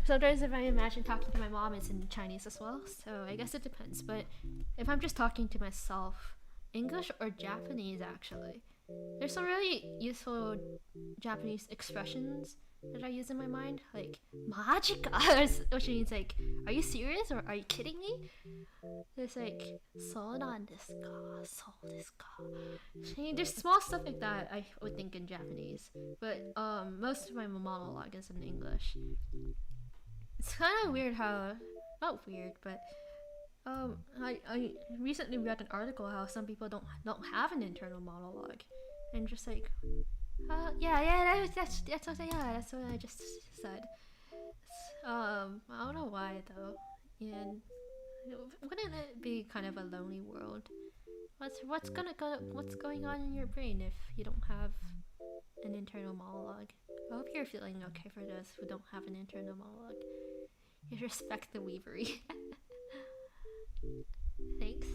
S1: Sometimes if I imagine talking to my mom, it's in Chinese as well. So I guess it depends. But if I'm just talking to myself, English or Japanese actually. There's some really useful Japanese expressions that I use in my mind, like "majika," which means like, "Are you serious or are you kidding me?" There's like "so nan desu ka," "so desu ka." I mean, there's small stuff like that I would think in Japanese, but most of my monologue is in English. It's kind of weird how, not weird, but I recently read an article how some people don't have an internal monologue, and just like, that's what I just said. I don't know why though, and wouldn't it be kind of a lonely world? What's going on in your brain if you don't have an internal monologue? I hope you're feeling okay for those who don't have an internal monologue. You respect the weavery. Thanks.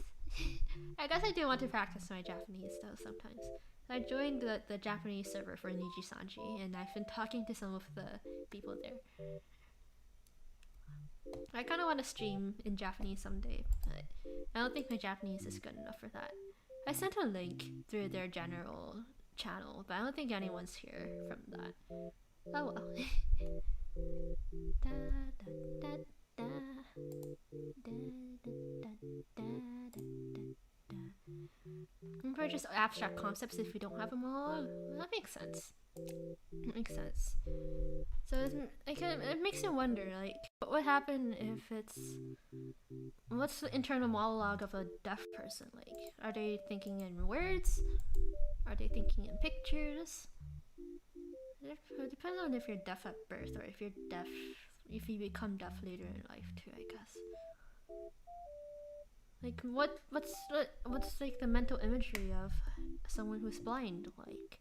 S1: I guess I do want to practice my Japanese though sometimes. I joined the Japanese server for Niji Sanji, and I've been talking to some of the people there. I kind of want to stream in Japanese someday, but I don't think my Japanese is good enough for that. I sent a link through their general channel, but I don't think anyone's here from that. Oh well. Da, da, da, da. For just abstract concepts, if we don't have them all, that makes sense. It makes sense. So it makes you wonder, like, what would happen if it's... What's the internal monologue of a deaf person like? Are they thinking in words? Are they thinking in pictures? It depends on if you're deaf at birth or if you become deaf later in life too, I guess. Like what's like the mental imagery of someone who's blind like?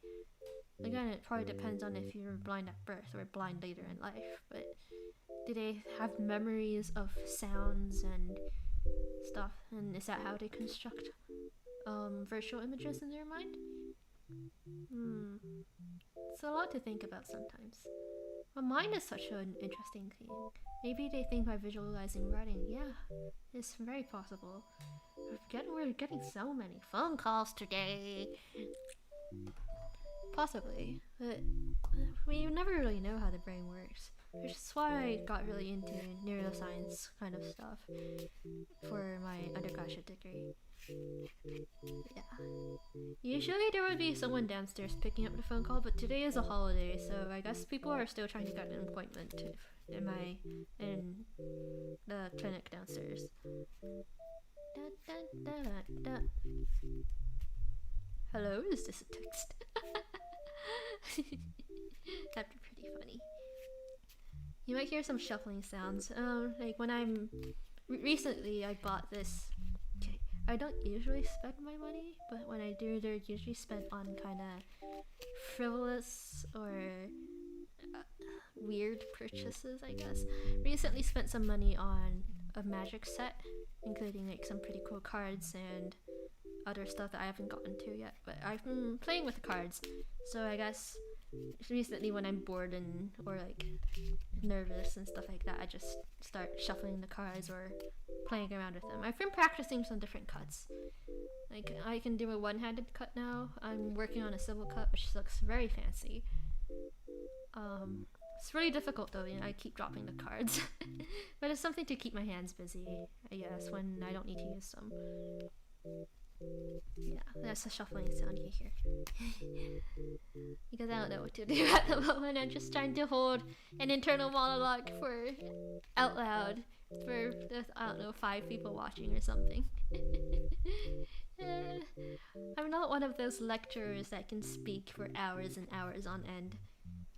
S1: Again, it probably depends on if you're blind at birth or blind later in life, but do they have memories of sounds and stuff, and is that how they construct virtual images in their mind? It's a lot to think about sometimes. But mind is such an interesting thing. Maybe they think by visualizing writing. Yeah, it's very possible. We're getting so many phone calls today. Possibly, but we never really know how the brain works. Which is why I got really into neuroscience kind of stuff for my undergraduate degree. Yeah. Usually there would be someone downstairs picking up the phone call, but today is a holiday, so I guess people are still trying to get an appointment in the clinic downstairs. Hello, is this a text? That'd be pretty funny. You might hear some shuffling sounds. Like when I'm... Recently I bought this... Okay, I don't usually spend my money, but when I do, they're usually spent on kind of frivolous or weird purchases, I guess. Recently spent some money on a magic set, including like some pretty cool cards and other stuff that I haven't gotten to yet. But I've been playing with the cards, so I guess recently when I'm bored and or like nervous and stuff like that, I just start shuffling the cards or playing around with them. I've been practicing some different cuts. Like I can do a one-handed cut now. I'm working on a civil cut, which looks very fancy. It's really difficult though, I keep dropping the cards. But it's something to keep my hands busy, I guess, when I don't need to use them. Yeah, that's the shuffling sound you hear. Because I don't know what to do at the moment. I'm just trying to hold an internal monologue for out loud for, I don't know, 5 people watching or something. I'm not one of those lecturers that can speak for hours and hours on end.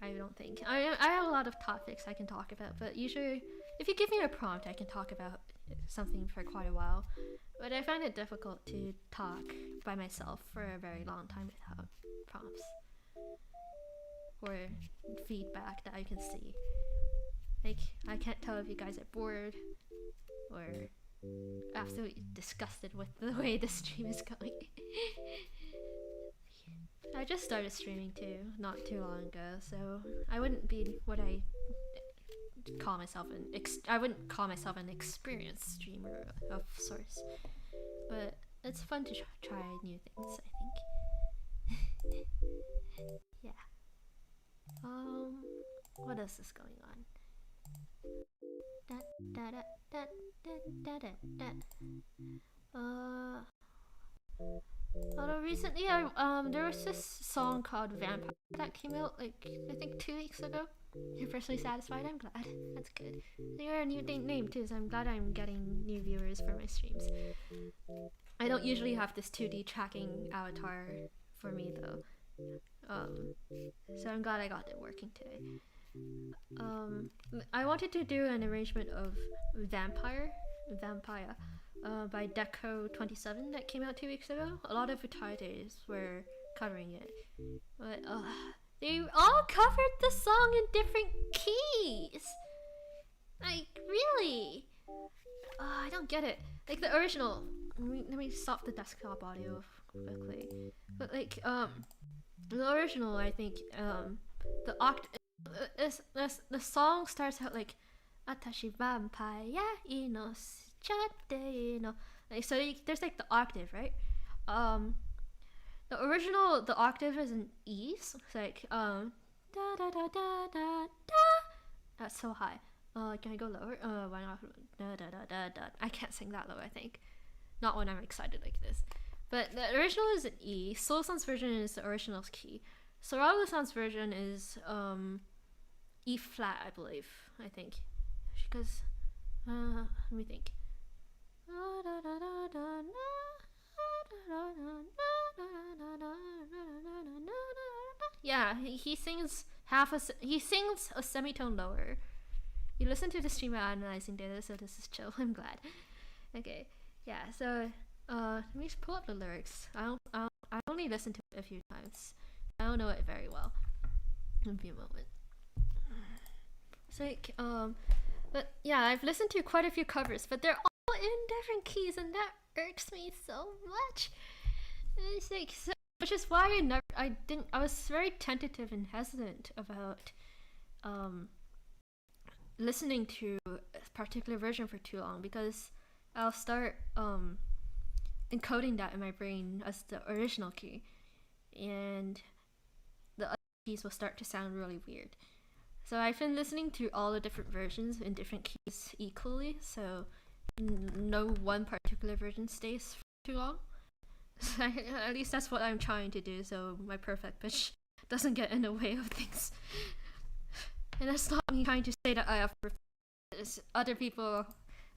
S1: I don't think. I have a lot of topics I can talk about, but usually if you give me a prompt, I can talk about something for quite a while. But I find it difficult to talk by myself for a very long time without prompts or feedback that I can see. Like, I can't tell if you guys are bored or absolutely disgusted with the way the stream is going. I just started streaming too, not too long ago, so I wouldn't be what I call myself I wouldn't call myself an experienced streamer of sorts, but it's fun to try new things, I think. Yeah. What else is going on? Although recently, there was this song called Vampire that came out like I think 2 weeks ago. You're personally satisfied? I'm glad. That's good. You're a new name too, so I'm glad I'm getting new viewers for my streams. I don't usually have this 2D tracking avatar for me though. So I'm glad I got it working today. I wanted to do an arrangement of Vampire by Deco27 that came out 2 weeks ago. A lot of Utates were covering it, but they all covered the song in different keys. Like, really? I don't get it. Like the original. Let me stop the desktop audio quickly. But like, the original, I think, the song starts out like, "Atashi vampire ino shichate no." Like, so there's like the octave, right? The original, the octave is in E. So it's like da da da da da da. That's so high. Can I go lower? Why not? Da da da da da. I can't sing that low, I think. Not when I'm excited like this. But the original is in E. Soul-san's version is the original key. Sarawa-san's version is E flat, I believe. I think. Because let me think. Yeah, he sings he sings a semitone lower. You listen to the stream analyzing data, so this is chill. I'm glad. Okay, yeah. So let me just pull up the lyrics. I only listened to it a few times. I don't know it very well. In a few moments. It's like but yeah, I've listened to quite a few covers, but they're all in different keys, and that irks me so much. It's like, which is why I was very tentative and hesitant about listening to a particular version for too long, because I'll start encoding that in my brain as the original key, and the other keys will start to sound really weird. So I've been listening to all the different versions in different keys equally, so no one particular version stays for too long. So at least that's what I'm trying to do, so my perfect pitch doesn't get in the way of things. And that's not me trying to say that I have perfect. Other people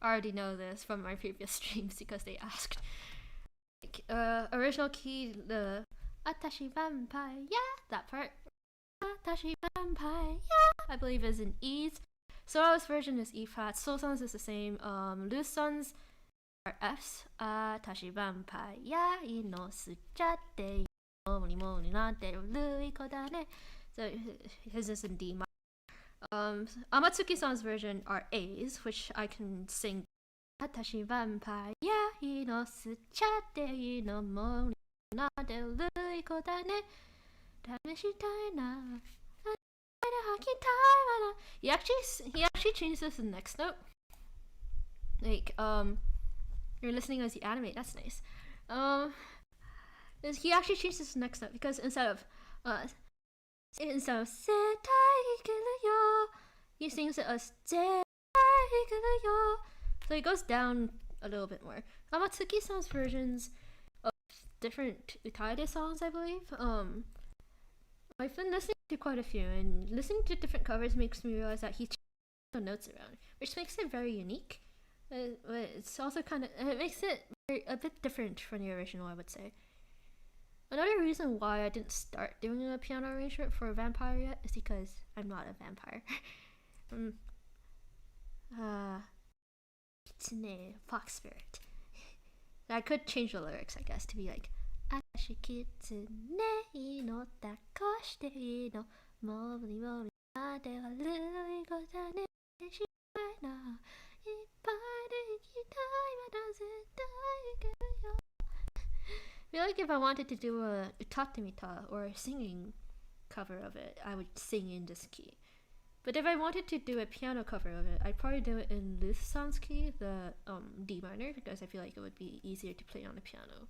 S1: already know this from my previous streams because they asked. Like, original key, the Atashi vampire, yeah, that part. Atashi vampire, yeah, I believe is in E's. Solo's version is E flat. Soul-san's is the same. Loose-san's are F's. Atashi vampire, yeah, ino suchate, moni moni nante ruiko da ne. So his is in D minor. Amatsuki-san's version are A's, which I can sing. Atashi vampire, yeah, いの吸っちゃっていいのもうなでるい子だね試したいなhe actually changed this to the next note. Like, you're listening as you animate, that's nice. He actually changed this to the next note because instead of he sings it as so he goes down a little bit more. Amatsuki-san's versions of different Utaide songs, I believe. I've been listening to quite a few, and listening to different covers makes me realize that he changed the notes around, which makes it very unique. But it's also it makes it a bit different from the original, I would say. Another reason why I didn't start doing a piano arrangement for a vampire yet is because I'm not a vampire. Kitsune, fox spirit. I could change the lyrics, I guess, to be like Atashi kitsune no takoshite ii no mori mori nade waru iko da ne shirai na ippai de ikitai wada zettai ikeru yo. I feel like if I wanted to do a utatemita or a singing cover of it, I would sing in this key. But if I wanted to do a piano cover of it, I'd probably do it in Luther-san's key, the D minor, because I feel like it would be easier to play on the piano.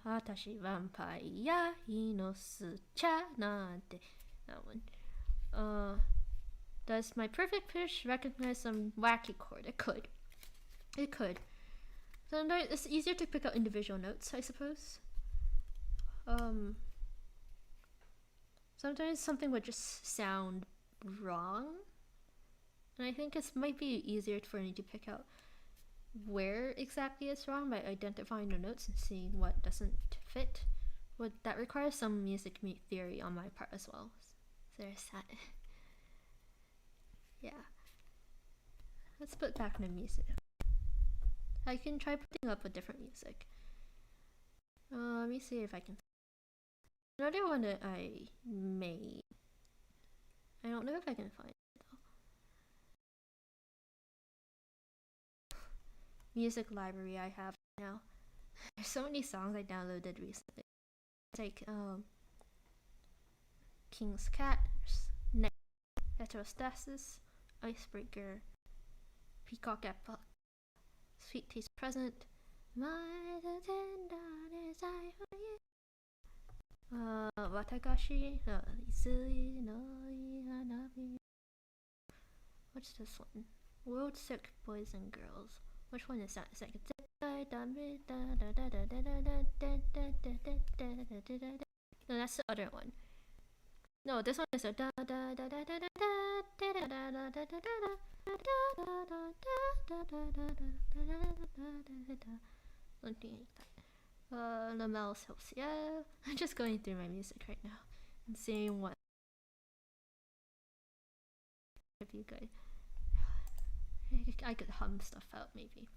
S1: Atashi vampire no sucha nante. That one. Does my perfect pitch recognize some wacky chord? It could. It could. Sometimes it's easier to pick out individual notes, I suppose. Sometimes something would just sound wrong, and I think it might be easier for me to pick out where exactly it's wrong by identifying the notes and seeing what doesn't fit. But that requires some music theory on my part as well. So there's that. Yeah. Let's put back the music. I can try putting up a different music. Let me see if I can. Another one that I made. I don't know if I can find it though. Music library I have now. There's so many songs I downloaded recently. It's like King's Cat, Heterostasis, Icebreaker, Peacock Apple, Sweet Taste Present, My Tender Desire for You. Watagashi, Izui no Hanabi. What's this one? World Sick Boys and Girls. Which one is that? It's like no, that's the other one. No, this one is a something like that. Lamel Hills. Yeah, I'm just going through my music right now and seeing what would be good. I could hum stuff out maybe.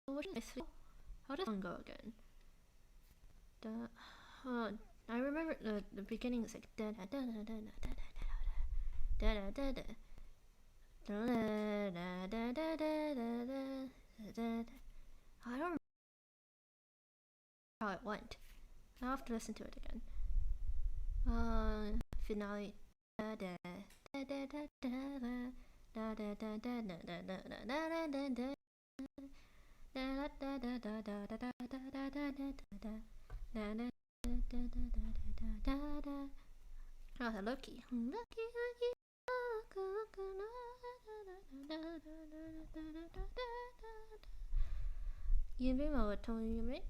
S1: What is this? How does one go again? I remember the beginning is like da da da da da da da da da da da. I don't remember how it went. I'll have to listen to it again. Finale. Oh, Loki. Yumi wa Toyume.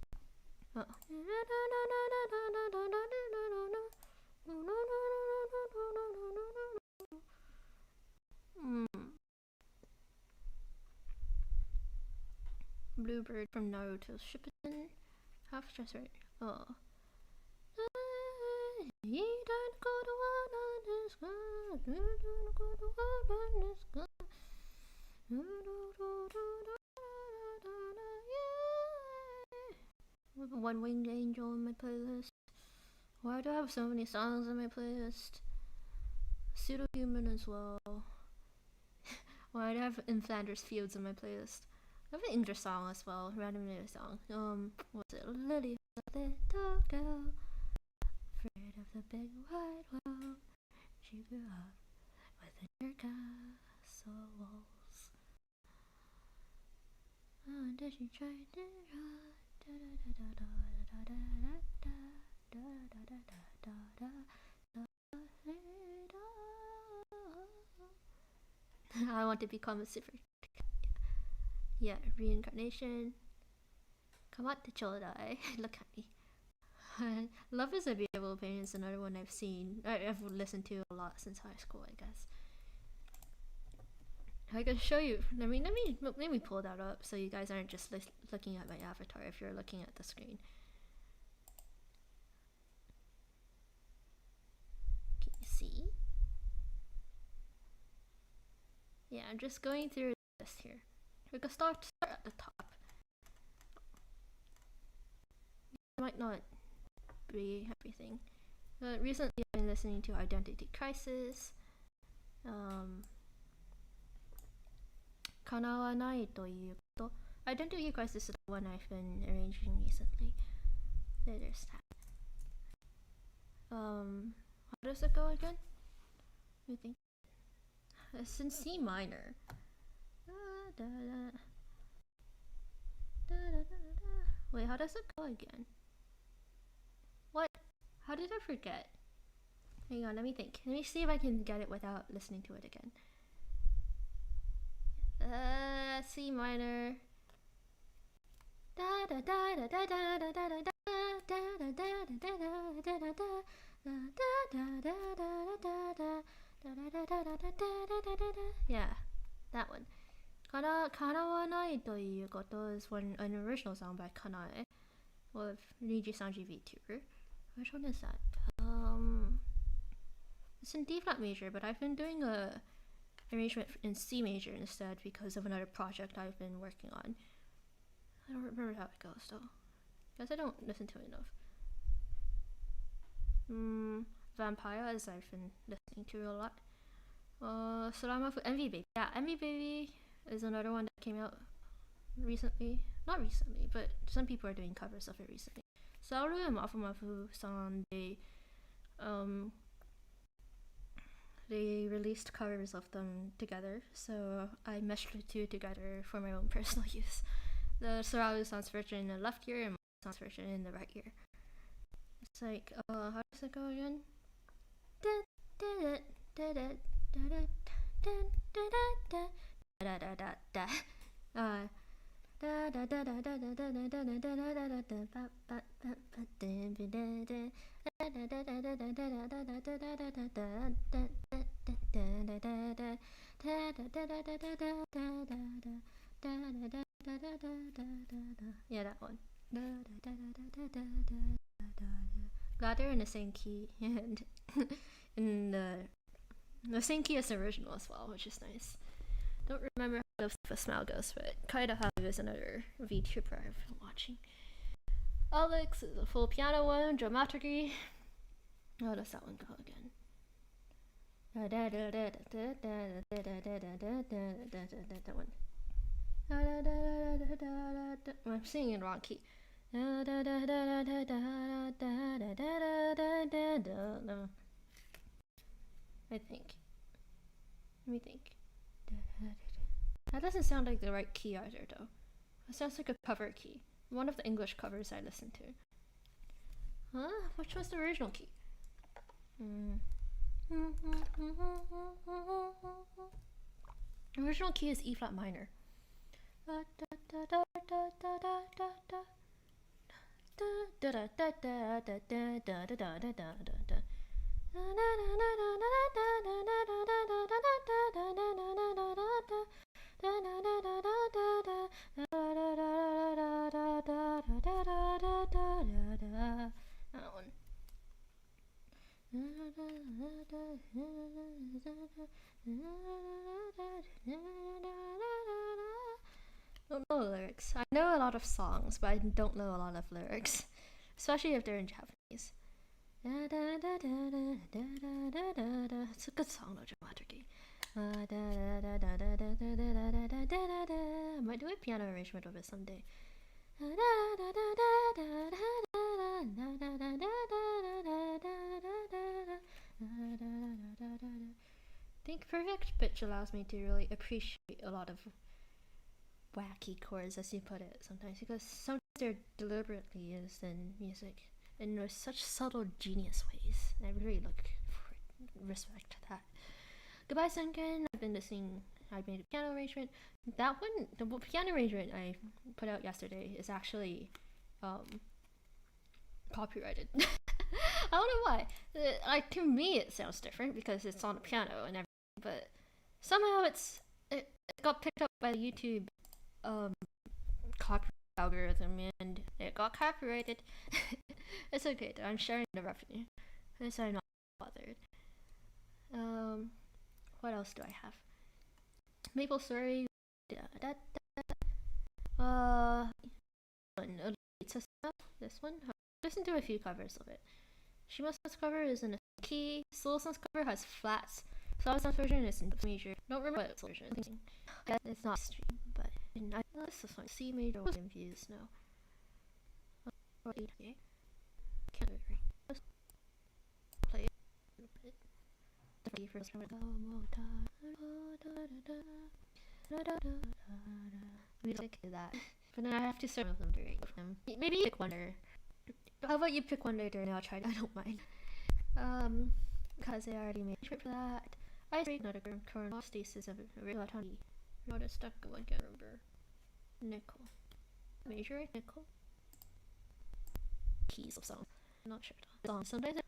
S1: Oh. Bluebird from Naruto Shippuden. Half just right. Oh. With a one-winged angel in my playlist. Why do I have so many songs in my playlist? Pseudo-human as well. Well, I have In Flanders Fields in my playlist. I have an English song as well, random English song. What's it? Lily was a little girl, afraid of the big wide world. She grew up within her castle walls. Oh, and as she tried to run, I want to become a super. Yeah, reincarnation. Come on, the Chodai. Look at me. Love is a Beautiful Pain is another one I've listened to a lot since high school, I guess. I can show you. Let me pull that up so you guys aren't just looking at my avatar if you're looking at the screen. Can you see? Yeah, I'm just going through this here. We can start at the top. It might not be everything. But recently I've been listening to Identity Crisis. Kanawanai toiu koto. Identity Crisis is the one I've been arranging recently. There's that. How does it go again? I think it's in C minor. Wait, how does it go again? What? How did I forget? Hang on, let me think. Let me see if I can get it without listening to it again. C minor. Yeah, that one. Kanawanai toiu koto is an original song by Kanae with Niji Sanji VTuber. Which one is that? It's in D flat major, but I've been doing a arrangement in C major instead because of another project I've been working on. I don't remember how it goes though. Guess I don't listen to it enough. Vampires I've been listening to a lot. Salamafu Envy Baby. Yeah, Envy Baby is another one that came out recently. Not recently, but some people are doing covers of it recently. Saru and Mafu-Mafu-san, they released covers of them together, so I meshed the two together for my own personal use. The Saru-san's version in the left ear and Mafu-san's version in the right ear. It's like, how does it go again? Yeah, that one. Glad they're in the same key and in the same key as the original as well, which is nice. Don't remember how the smell goes, but Kaida Haru is another VTuber I've been watching. Alex is a full piano one, dramaturgy. How does that one go again? That one. I'm singing in wrong key. I think. Let me think. That doesn't sound like the right key either, though. It sounds like a cover key. One of the English covers I listened to. Huh? Which was the original key? The original key is E flat minor. That one. Don't know lyrics. I know a lot of songs, but I don't know a lot of lyrics, especially if they're in Japanese. It's a good song though, Dramaturgy. I might do a piano arrangement of it someday. I think perfect pitch allows me to really appreciate a lot of wacky chords, as you put it, sometimes, because sometimes they're deliberately used in music in such subtle, genius ways. I really respect that. Goodbye Sunken. I've been listening. I made a piano arrangement. That one, the piano arrangement I put out yesterday, is actually copyrighted. I don't know why. Like, to me, it sounds different because it's on a piano and everything, but somehow it got picked up by the YouTube copyright algorithm and it got copyrighted. It's okay though. I'm sharing the revenue, so I'm not bothered. What else do I have? Maple Story. This one. Listen to a few covers of it. Shima's cover is in a key. Soloson's cover has flats. Soloson's version is in major. Don't remember what version. It's not stream, but I this one. C major was confused now. Okay. Can't agree. Play it. The first one. Music is that. But then I have to start with them during them. Maybe pick one or. How about you pick one later and I'll try it? I don't mind. Because I already made a script for that. I break another current stasis of a real autonomy. Not a stuck one, can't remember. Nickel. Major, nickel. Keys of song. I'm not sure. Song sometimes.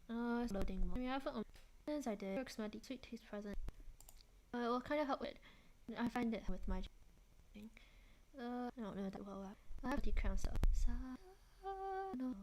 S1: It's loading more. I have it on. As I did. Works my deep sweet taste present. It will kind of help with. I find it with my thing. I don't know that well. I have to crown stuff. No.